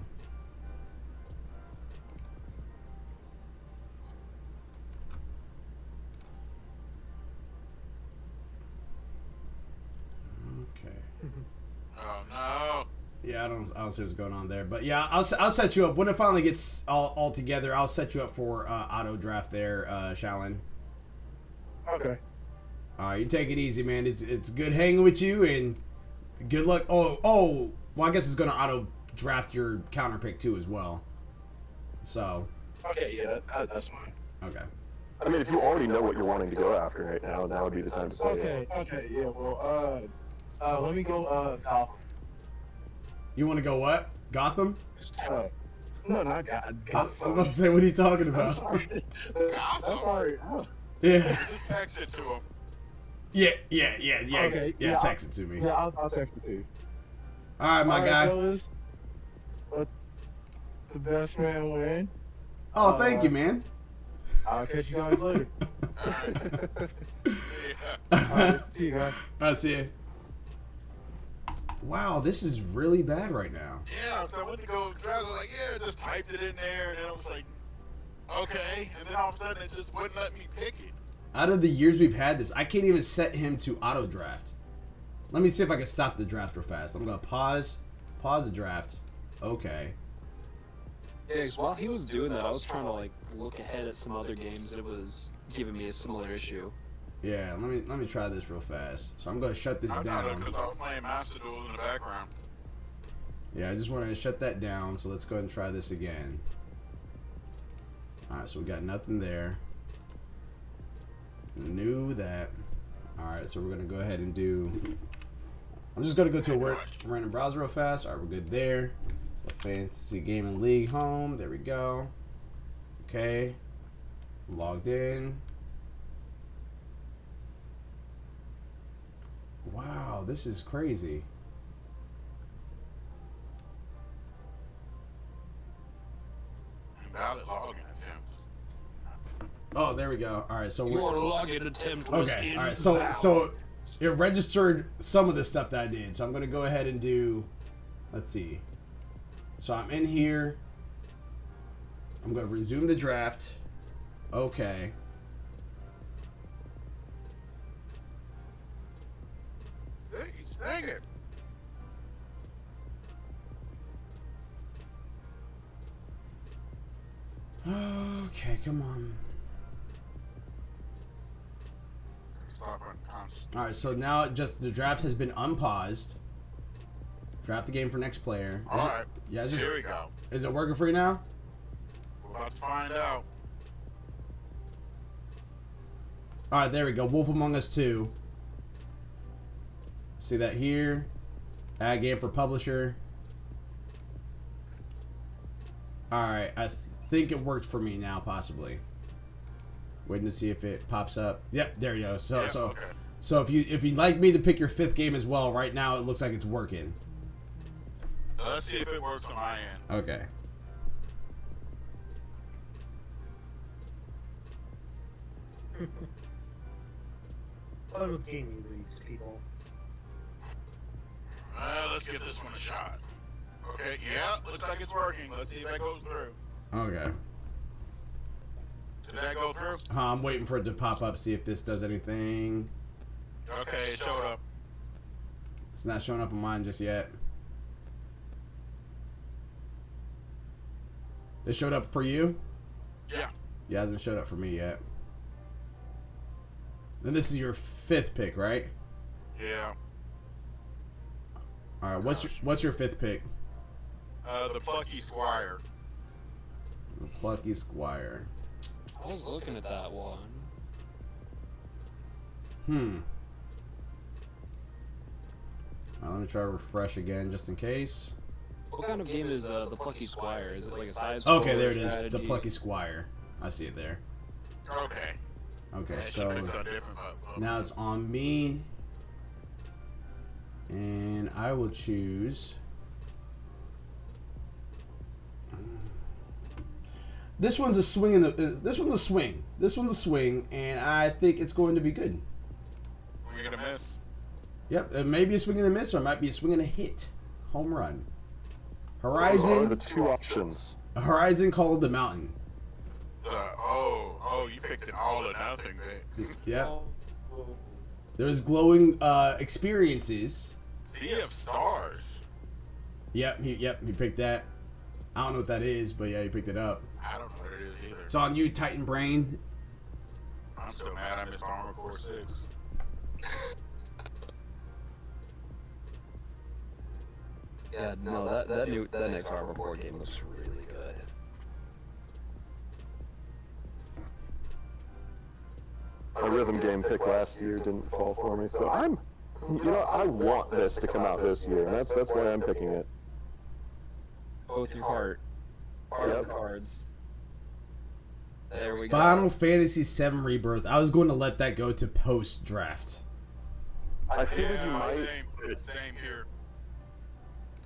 Okay. Oh no. Yeah, I don't see what's going on there, but yeah, I'll set you up when it finally gets all together. I'll set you up for auto draft there, Shalin. Okay. All right, you take it easy, man. It's good hanging with you and good luck. Oh, well, I guess it's gonna auto draft your counter pick too as well. So. Okay, yeah, that's fine. Okay. I mean, if you already know what you're wanting to go after right now, now would be the time to say it. Okay, yeah, well, let me go, Gotham. You want to go what? Gotham? No, not Gotham. I was about to say, what are you talking about? Gotham? I'm sorry. Yeah. Just text it to him. Yeah. Okay, yeah, text it to me. Yeah, I'll text it to you. All right, my guy. Fellas, let the best man win. Oh, thank you, man. I'll catch you guys later. Yeah. See you guys. I see you. Wow, this is really bad right now. Yeah, so I went to go draft. I was like, yeah, just typed it in there, and then I was like, okay. And then all of a sudden, it just wouldn't let me pick it. Out of the years we've had this, I can't even set him to auto draft. Let me see if I can stop the draft real fast. I'm gonna pause the draft. Okay. Yeah, 'cause while he was doing that, I was trying to like look ahead at some other games, and it was giving me a similar issue. Yeah, let me try this real fast. So I'm gonna shut this I down. thought because I was playing Master Duel in the background. Yeah, I just want to shut that down. So let's go ahead and try this again. All right, so we got nothing there. Knew that. All right, so we're gonna go ahead and do. I'm just gonna go to a random browser real fast. All right, we're good there. So Fantasy Gaming League home. There we go. Okay. Logged in. Wow, this is crazy. Invalid login attempt. Oh, there we go. All right, so Your login attempt was okay. invalid. All right, so it registered some of the stuff that I did. So I'm gonna go ahead and do. Let's see. So I'm in here. I'm gonna resume the draft. Okay. Dang it. Okay, come on. Stop unconscious. All right, so now just the draft has been unpaused. Draft the game for next player. All right. Yeah, just. Here we go. Is it working for you now? We're about to find out. All right, there we go. Wolf Among Us 2. See that here? Add game for publisher. All right, I think it worked for me now, possibly. Waiting to see if it pops up. Yep, there you go. So Yeah, so okay. so if you'd like me to pick your 5th game as well, right now it looks like it's working. Let's see if it works on my end. Okay. Fun with gaming leagues, people. Let's give this one a shot. Okay, yeah, looks like it's working. Let's see if that goes through. Okay. Did that go through? I'm waiting for it to pop up, see if this does anything. Okay, it showed up. It's not showing up on mine just yet. It showed up for you? Yeah. Yeah, it hasn't showed up for me yet. Then this is your 5th pick, right? Yeah. All right, what's your 5th pick? The Plucky Squire. The Plucky Squire. I was looking at that one. Let me try to refresh again just in case. What kind of game is the Plucky Squire? Is it like a side Okay, there it is. strategy? The Plucky Squire. I see it there. Okay. Okay, That so should've been something different, but- now it's on me, and I will choose. This one's a swing. This one's a swing. This one's a swing, and I think it's going to be good. We're gonna miss. Yep, it may be a swing and a miss, or it might be a swing and a hit, home run. Those are Horizon. the 2 options. Horizon called the mountain. You picked an all or nothing, man. Yep. There's glowing experiences. Sea of Stars. Yep, he picked that. I don't know what that is, but yeah, he picked it up. I don't know what it is either. It's on you, Titan Brain. I'm so mad I missed Armor Core 6. Yeah, no, that next Armor Core game looks really good. A rhythm game pick last year didn't fall for me, so I want this to come out this year, and that's why I'm picking it. Both your heart. Part of the cards. There we go. Final Fantasy VII Rebirth. I was going to let that go to post draft. I figured you Yeah, might, same here.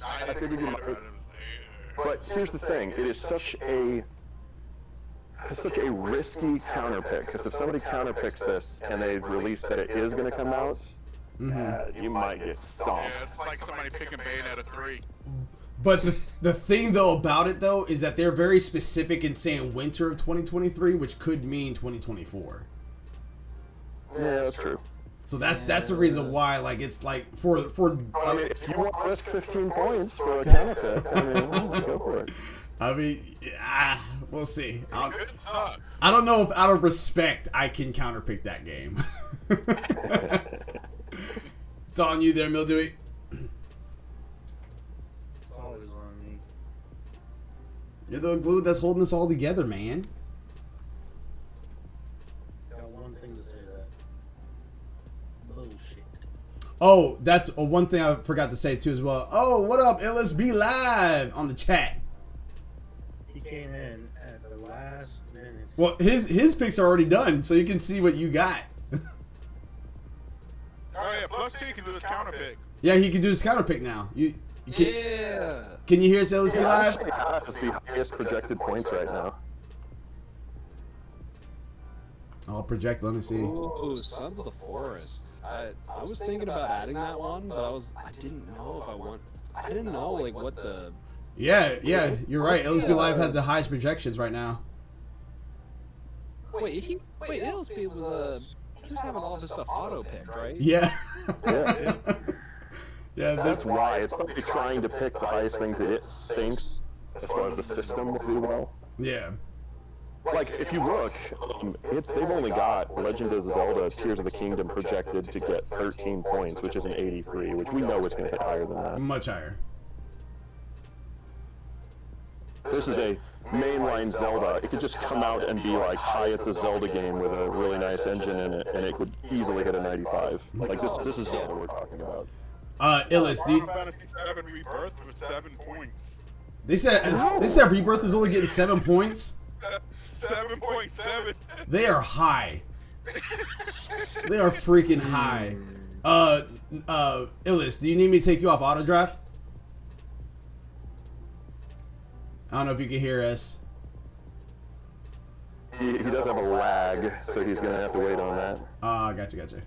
I figured you might, but here's the thing: it is such a risky counter pick, because if somebody counter picks this and they release that it is going to come out, you might get stomped. Yeah, it's like somebody picking Bayonetta 3. But the thing though about it though is that they're very specific in saying winter of 2023, which could mean 2024. Yeah, that's true. So that's the reason why, like, it's like for I mean, if you want to risk 15 points for a counter pick, I mean, go for it. I mean, we'll see. Good suck. I don't know if out of respect I can counterpick that game. It's on you there, Mildewy. It's always on me. You're the glue that's holding us all together, man. Got one thing to say to that. Bullshit. Oh, that's one thing I forgot to say too as well. Oh, what up, LSB Live on the chat. He came in at the last minute. Well, his picks are already done, so you can see what you got. Oh yeah, plus 2 can do his counter pick. Yeah, he can do his counter pick now. You can, Yeah. Can you hear us, LSB Live? Actually has the highest projected points right now. I'll project. Let me see. Ooh, Sons of the Forest. I was thinking about adding that one, but I didn't know if I didn't know like what the. Yeah, you're right. LSB Live has the highest projections right now. Wait, LSB was he was having all of his stuff auto picked, right? Yeah. Yeah. Yeah, That's why. It's probably trying to pick the highest things that it thinks, as far as the system will do well. yeah. Like, if you look, they've only got Legend of Zelda Tears of the Kingdom projected to get 13 points, which is an 83, which we know it's going to hit higher than that. Much higher. This is a mainline Zelda. It could just come out and be like, hi, it's a Zelda game with a really nice engine in it, and it would easily hit a 95. Like, this is Zelda we're talking about. Illis, Final Fantasy 7 Rebirth was 7 points. they said Rebirth is only getting 7 points. 7.7. They are high. They are freaking high. Illis, do you need me to take you off auto draft? I don't know if you can hear us. He does have a lag, so he's going to have to wait on that. Gotcha.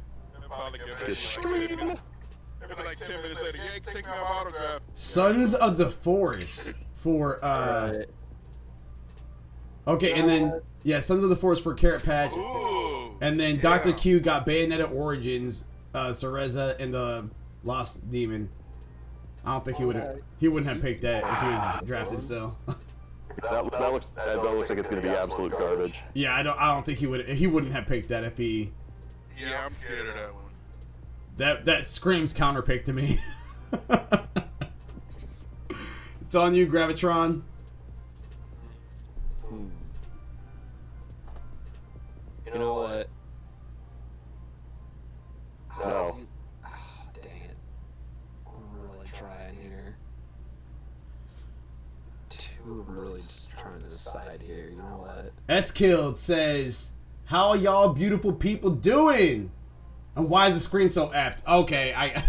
Every like 10 minutes later, yeah, take my autograph. Sons of the Forest for okay, and then Sons of the Forest for Carrot Patch, Ooh. and then Dr. Q got Bayonetta Origins, Cereza, and the Lost Demon. I don't think he wouldn't have picked that if he was drafted still. That looks like it's going to be absolute garbage. Yeah, I don't think he wouldn't have picked that if he. Yeah, I'm scared of that one. That screams counterpick to me. It's on you, Gravitron. You know what? No. Dang it. I'm really trying here. Two really just trying to decide here. You know what? S-Killed says, how are y'all beautiful people doing? And why is the screen so effed? Okay, I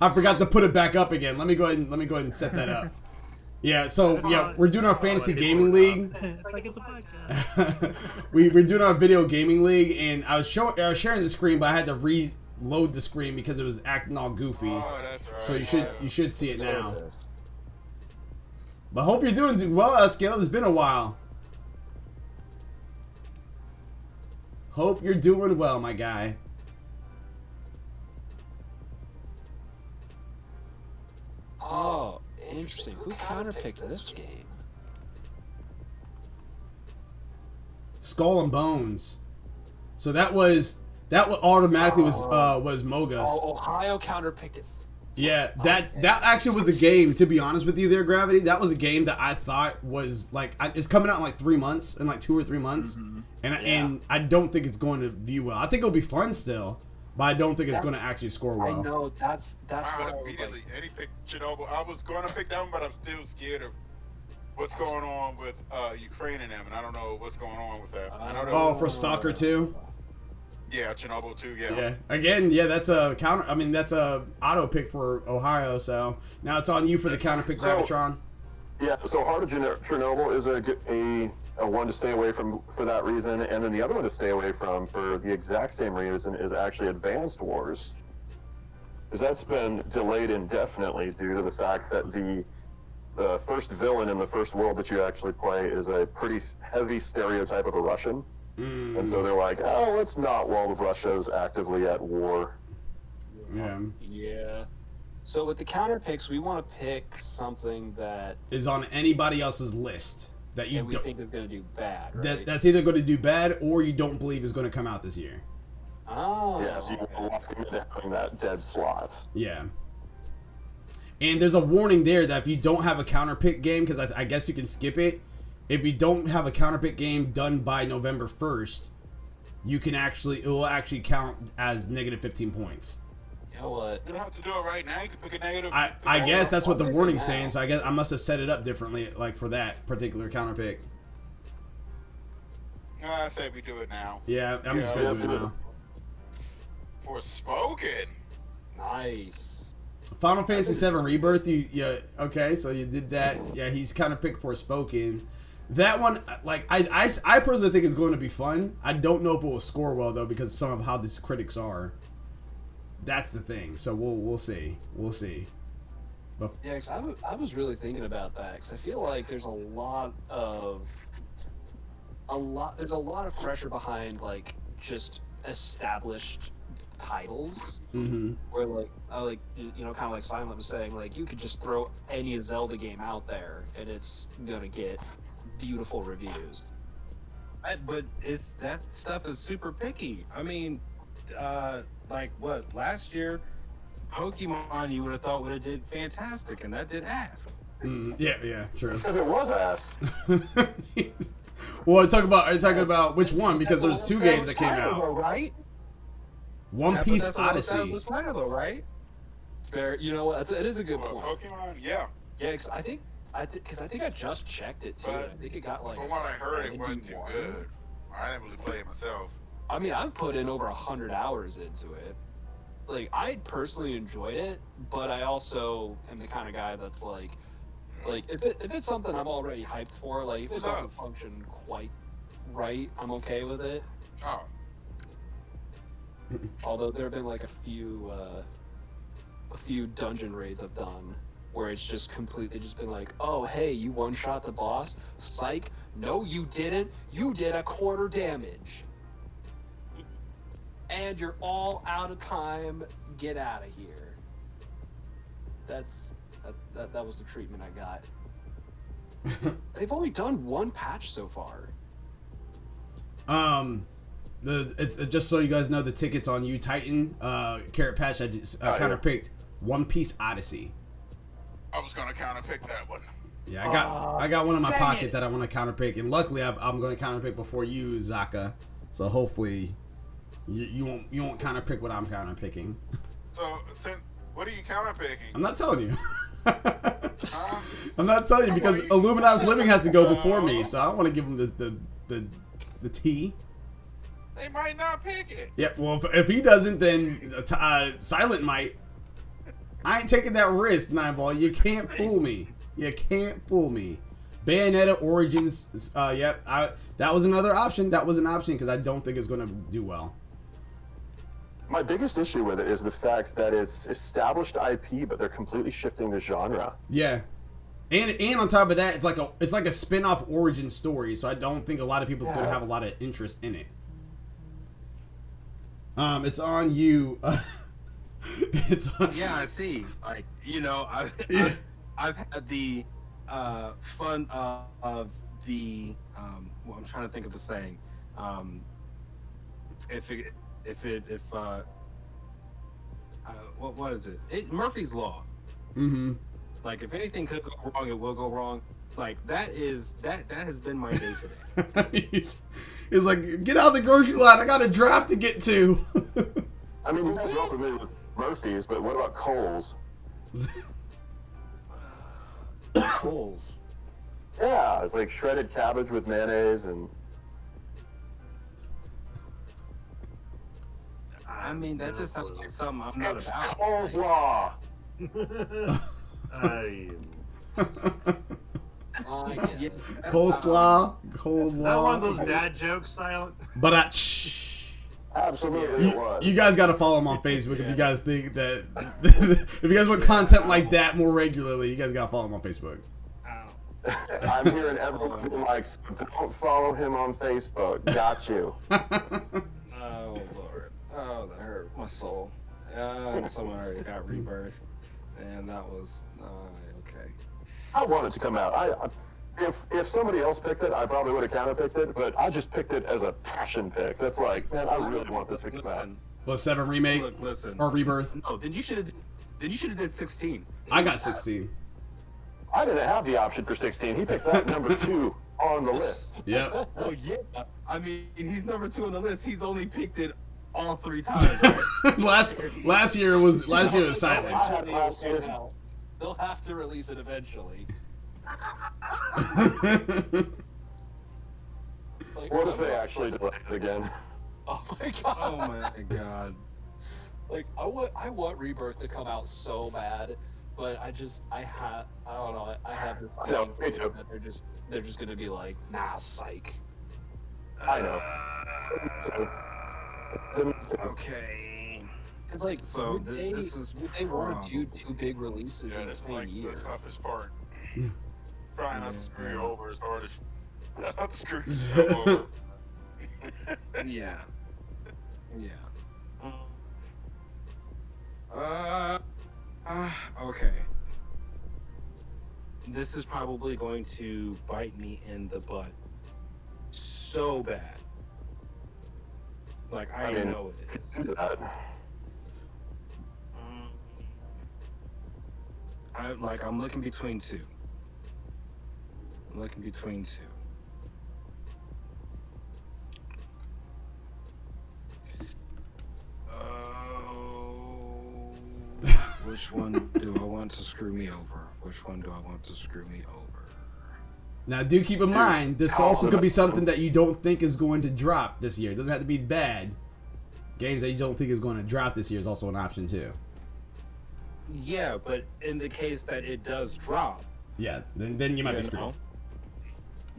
I forgot to put it back up again. Let me go ahead and set that up. Yeah, so yeah, we're doing our fantasy gaming league. Like it's a podcast. We're doing our video gaming league, and I was sharing the screen, but I had to reload the screen because it was acting all goofy. Oh, that's right. So you should see it now. But hope you're doing well, S-Killed. It's been a while. Hope you're doing well, my guy. Oh, interesting. Who counterpicked this game? Skull and Bones. So that automatically was Mogus. Oh, Ohio counterpicked it. Yeah, that actually was a game. To be honest with you, there, Gravity. That was a game that I thought was like it's coming out in like 3 months, in like 2 or 3 months, and I don't think it's going to view well. I think it'll be fun still, but I don't think it's going to actually score well. I know that's I what would immediately any pick Chernobyl. I was going to pick that one, but I'm still scared of what's going on with Ukraine and them, and I don't know what's going on with that. I don't know. Oh, for Stalker 2? Yeah, Chernobyl too. Yeah. Yeah. Again, yeah, that's a counter. I mean, that's a auto pick for Ohio. So now it's on you for the counter pick, Gravitron. Yeah. So Heart of Chernobyl is a one to stay away from for that reason, and then the other one to stay away from for the exact same reason is actually Advanced Wars, because that's been delayed indefinitely due to the fact that the first villain in the first world that you actually play is a pretty heavy stereotype of a Russian. And so they're like, oh, let's not while Russia's actively at war. Yeah. Yeah. So with the counter picks, we want to pick something that is on anybody else's list that you we think is going to do bad, right? That's either going to do bad or you don't believe is going to come out this year. Oh. Yeah, so you can lock into having that dead slot. Yeah. And there's a warning there that if you don't have a counter pick game, because I guess you can skip it, if you don't have a counter pick game done by November 1st, it will actually count as negative 15 points. You know what? You don't have to do it right now. You can pick a negative. I guess that's what the warning's saying, so I guess I must have set it up differently, like for that particular counter pick. I say we do it now. Yeah, I'm just going to do it now. Forspoken. Nice. Final Fantasy VII Rebirth, okay, so you did that. Yeah, he's kind of picked Forspoken. That one, like, I personally think it's going to be fun. I don't know if it will score well, though, because of some of how these critics are. That's the thing. So we'll see. We'll see. But, yeah, because I was really thinking about that, because I feel like there's a lot of pressure behind, like, just established titles, where like kind of like Silent was saying, like you could just throw any Zelda game out there and it's gonna get beautiful reviews. But that stuff is super picky. I mean, like what last year, Pokemon you would have thought would have did fantastic, and that did ass. Yeah, true. Because it was ass. Well, are you talking about which one? Because there's 2 games that came out. Right? One Piece Odyssey. That was Tyler, right? Fair. You know what? It is a good point. Pokemon, yeah. Yeah, because I think I just checked it too. But I think it got like. From what I heard, it wasn't too good. I didn't really play it myself. I mean, I've put in over 100 hours into it. Like, I personally enjoyed it, but I also am the kind of guy that's like if it's something I'm already hyped for, like if it doesn't function quite right, I'm okay with it. Oh. Although there have been like a few dungeon raids I've done where it's just completely just been like, oh hey, you one-shot the boss? Psych. No, you didn't. You did a quarter damage. And you're all out of time. Get out of here. That was the treatment I got. They've only done 1 patch so far. Just so you guys know, the tickets on you, Titan, Carrot Patch, I just counter picked One Piece Odyssey. I was gonna counterpick that one. Yeah, I got one in my dang pocket it. that I want to counterpick, and luckily I'm going to counterpick before you, Zaka. So hopefully you won't counterpick what I'm counterpicking. So, what are you counterpicking? I'm not telling you. Huh? I'm not telling you because Illuminati's Living has to go before me, so I don't want to give him the tea. They might not pick it. Yeah, well, if he doesn't, then Silent might. I ain't taking that risk, Nineball. You can't fool me. You can't fool me. Bayonetta Origins. Yep. That was another option. That was an option because I don't think it's going to do well. My biggest issue with it is the fact that it's established IP, but they're completely shifting the genre. Yeah. And on top of that, it's like a spin-off origin story, so I don't think a lot of people are going to have a lot of interest in it. It's on you. It's on... Yeah, I see. Like, you know, I've had the fun of the well, I'm trying to think of the saying. What is it? Murphy's Law. Mm-hmm. Like, if anything could go wrong, it will go wrong. Like, that has been my day today. he's like, get out of the grocery line. I got a draft to get to. I mean, you guys are all familiar with Murphy's, but what about Kohl's? Kohl's. Yeah, it's like shredded cabbage with mayonnaise and... I mean, that just sounds like something I'm not It's about. coleslaw! Yeah. Coleslaw. Is that one of those dad jokes, Silent? But Absolutely it was. you guys got to follow him on Facebook if you guys think that if you guys want content like that more regularly, you guys got to follow him on Facebook. I'm hearing everyone being like, don't follow him on Facebook. Got you. Oh, Lord. Oh, that hurt my soul. Someone already got Rebirth, and that was okay. I want it to come out. If somebody else picked it, I probably would have counterpicked it, but I just picked it as a passion pick. That's like, man, I really want this to come out. What, 7 remake? Look, listen. Or Rebirth? No, then you should have did 16. I got 16. I didn't have the option for 16. He picked that number 2 on the list. Yep. Oh yeah. I mean, he's number 2 on the list. He's only picked it all 3 times. Right? last year was silent. I had last year. They'll have to release it eventually. Like, What if they actually delayed it again? Oh my god. Oh my god. Like I want Rebirth to come out so bad, but I don't know. I have this No, feeling me too. that they're just gonna be like, nah, psych. I know. Okay. It's like, So would they want to do probably- 2 big releases Yeah, in the that's same like year? the toughest part. Trying not to screw you over as hard as not to screw yourself over. Yeah. Yeah. Okay. This is probably going to bite me in the butt so bad. Like, I mean, know it is. I'm looking between 2. I'm looking between 2. Which one do I want to screw me over? Which one do I want to screw me over? Now, do keep in mind, this also could be something that you don't think is going to drop this year. It doesn't have to be bad. Games that you don't think is going to drop this year is also an option too. Yeah, but in the case that it does drop, Yeah, then you might be you screwed. know?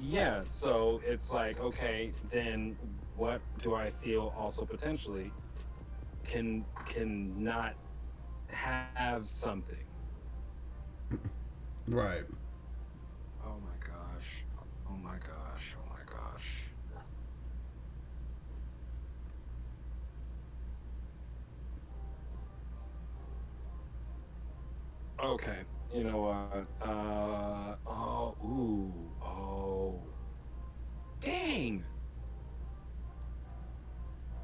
Yeah, so it's like, okay, then what do I feel also potentially can not have something? Right. Oh my gosh. Oh my gosh. Oh my gosh. Okay. You know what? Oh. Dang.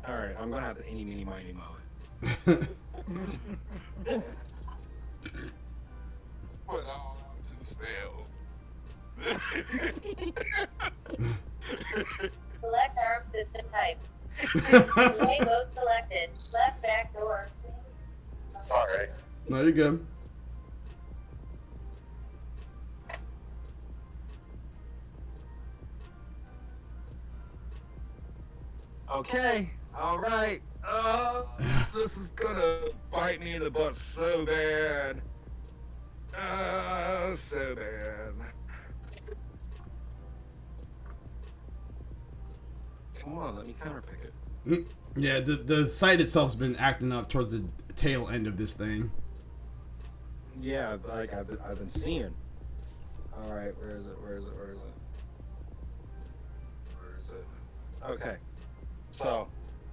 All right, I'm gonna have to eeny, meeny, miny, moe it. failed. Select arm system type. Display mode selected. Left back door. Sorry. No, you're good. Okay. All right. This is gonna bite me in the butt so bad. So bad. Come on, let me counterpick it. Yeah, the site itself's been acting up towards the tail end of this thing. Yeah, like I've been seeing. All right, where is it? Where is it? Where is it? Where is it? Okay. So,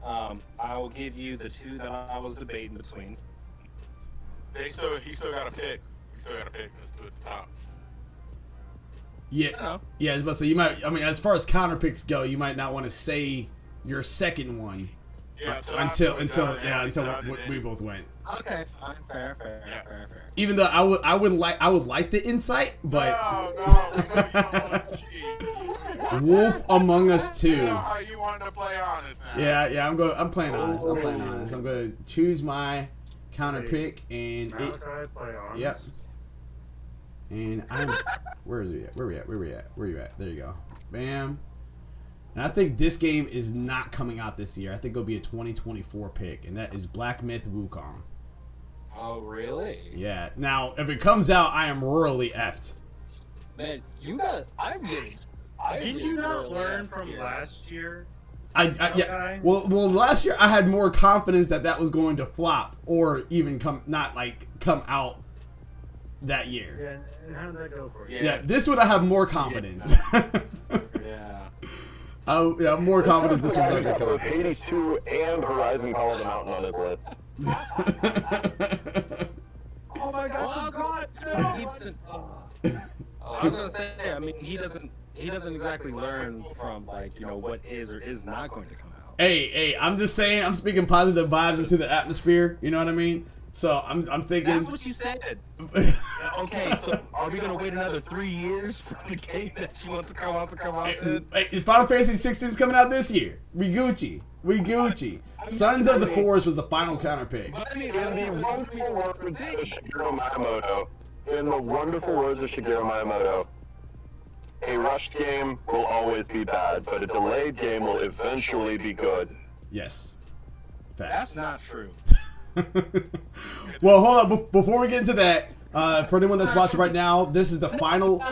I will give you the two that I was debating between. He still got to pick. He still got to pick. Let's do it at the top. Yeah, yeah. I was about to say you might. I mean, as far as counter picks go, you might not want to say your second one. Yeah, until we both went. Okay, fine, fair. Even though I would like the insight, but Wolf Among Us 2. How you want to play honest now? Yeah. I'm playing honest. I'm going to choose my counter pick and yep. And where is it at? Where are you at? There you go. Bam. And I think this game is not coming out this year. I think it'll be a 2024 pick, and that is Black Myth Wukong. Oh, really? Yeah. Now, if it comes out, I am royally effed. Man, Did you not learn from last year? Yeah. Well, last year I had more confidence that was going to flop or even come out that year. Yeah, and how did that go for you? Yeah, this one I have more confidence. Yeah. I have more confidence this one's not going to come out. Hades 2 and Horizon Call of the Mountain on his list. Oh my God! I was gonna say, I mean, he doesn't exactly learn from what is or is not going to come out. Hey, I'm just saying, I'm speaking positive vibes into the atmosphere. You know what I mean? So I'm thinking. That's what you said. Okay, so are we gonna wait another 3 years for the game that she wants to come out then? Hey, Final Fantasy 16 is coming out this year. We Gucci. Sons of the Forest was the final counter pick. In the wonderful words of Shigeru Miyamoto, a rushed game will always be bad, but a delayed game will eventually be good. Yes. That's not true. Well, hold up. Before we get into that, for anyone that's watching right now, this is the final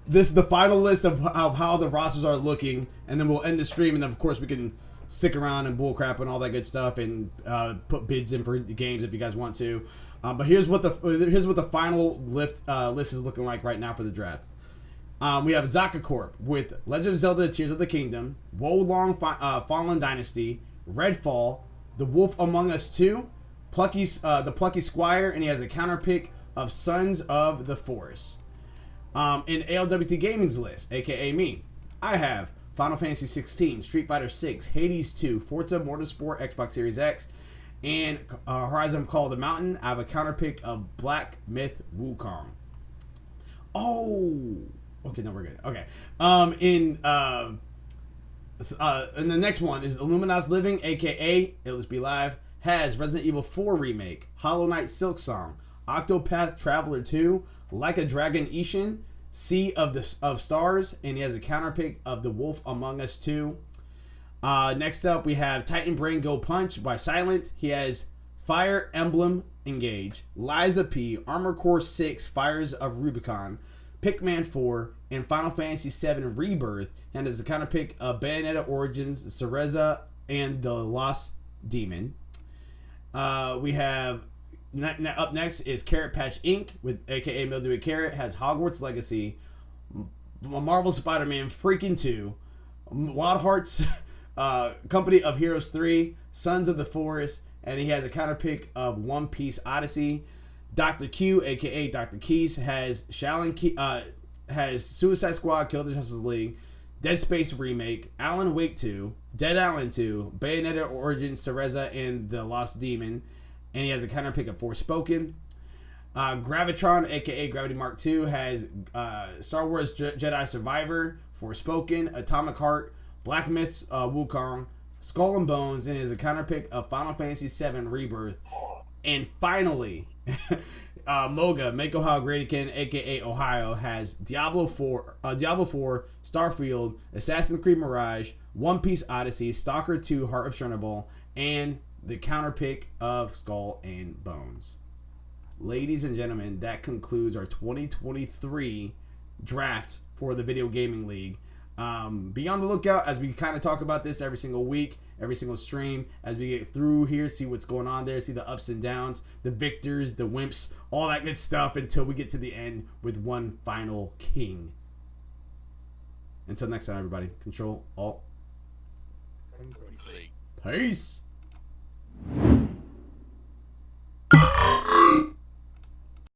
list of how the rosters are looking, and then we'll end the stream, and then of course we can stick around and bullcrap and all that good stuff, and put bids in for the games if you guys want to. But here's what the final list is looking like right now for the draft. We have Zaka Corp with Legend of Zelda: Tears of the Kingdom, Wolong Fallen Dynasty, Redfall, The Wolf Among Us 2, the Plucky Squire, and he has a counter pick of Sons of the Forest. In ALWT Gaming's list, aka me, I have Final Fantasy 16, Street Fighter 6, Hades 2, Forza Motorsport, Xbox Series X, and Horizon Call of the Mountain. I have a counter pick of Black Myth Wukong. Oh, okay, no, we're good. Okay, and the next one is Illumina's Living, aka Let's Be Live, has Resident Evil 4 Remake, Hollow Knight Silk Song, Octopath Traveler 2, Like a Dragon Ishin, Sea of Stars, and he has a counter pick of The Wolf Among Us 2. Next up, we have Titan Brain Go Punch by Silent. He has Fire Emblem Engage, Liza P, Armor Core 6, Fires of Rubicon, Pikmin 4, and Final Fantasy 7 Rebirth, and has a counter pick of Bayonetta Origins, Cereza, and the Lost Demon. We have up next is Carrot Patch Inc. with aka Mildewy Carrot, has Hogwarts Legacy, Marvel Spider-Man Freaking 2, Wild Hearts, Company of Heroes 3, Sons of the Forest, and he has a counter pick of One Piece Odyssey. Dr. Q, aka Dr. Keys, has has Suicide Squad, Kill the Justice League, Dead Space Remake, Alan Wake 2, Dead Island 2, Bayonetta Origins, Cereza, and the Lost Demon. And he has a counter pick of Forspoken. Gravitron, aka Gravity Mark II, has Star Wars Jedi Survivor, Forspoken, Atomic Heart, Black Myth's Wukong, Skull and Bones, and is a counter pick of Final Fantasy VII Rebirth. And finally, Moga, Mako Gradican, aka Ohio, has Diablo 4, Starfield, Assassin's Creed Mirage, One Piece Odyssey, Stalker 2, Heart of Chernobyl, and the counter pick of Skull and Bones. Ladies and gentlemen, that concludes our 2023 draft for the Video Gaming League. Be on the lookout as we kind of talk about this every single week, every single stream, as we get through here, see what's going on there, see the ups and downs, the victors, the wimps, all that good stuff until we get to the end with one final king. Until next time, everybody, Control, Alt, Complete. Peace.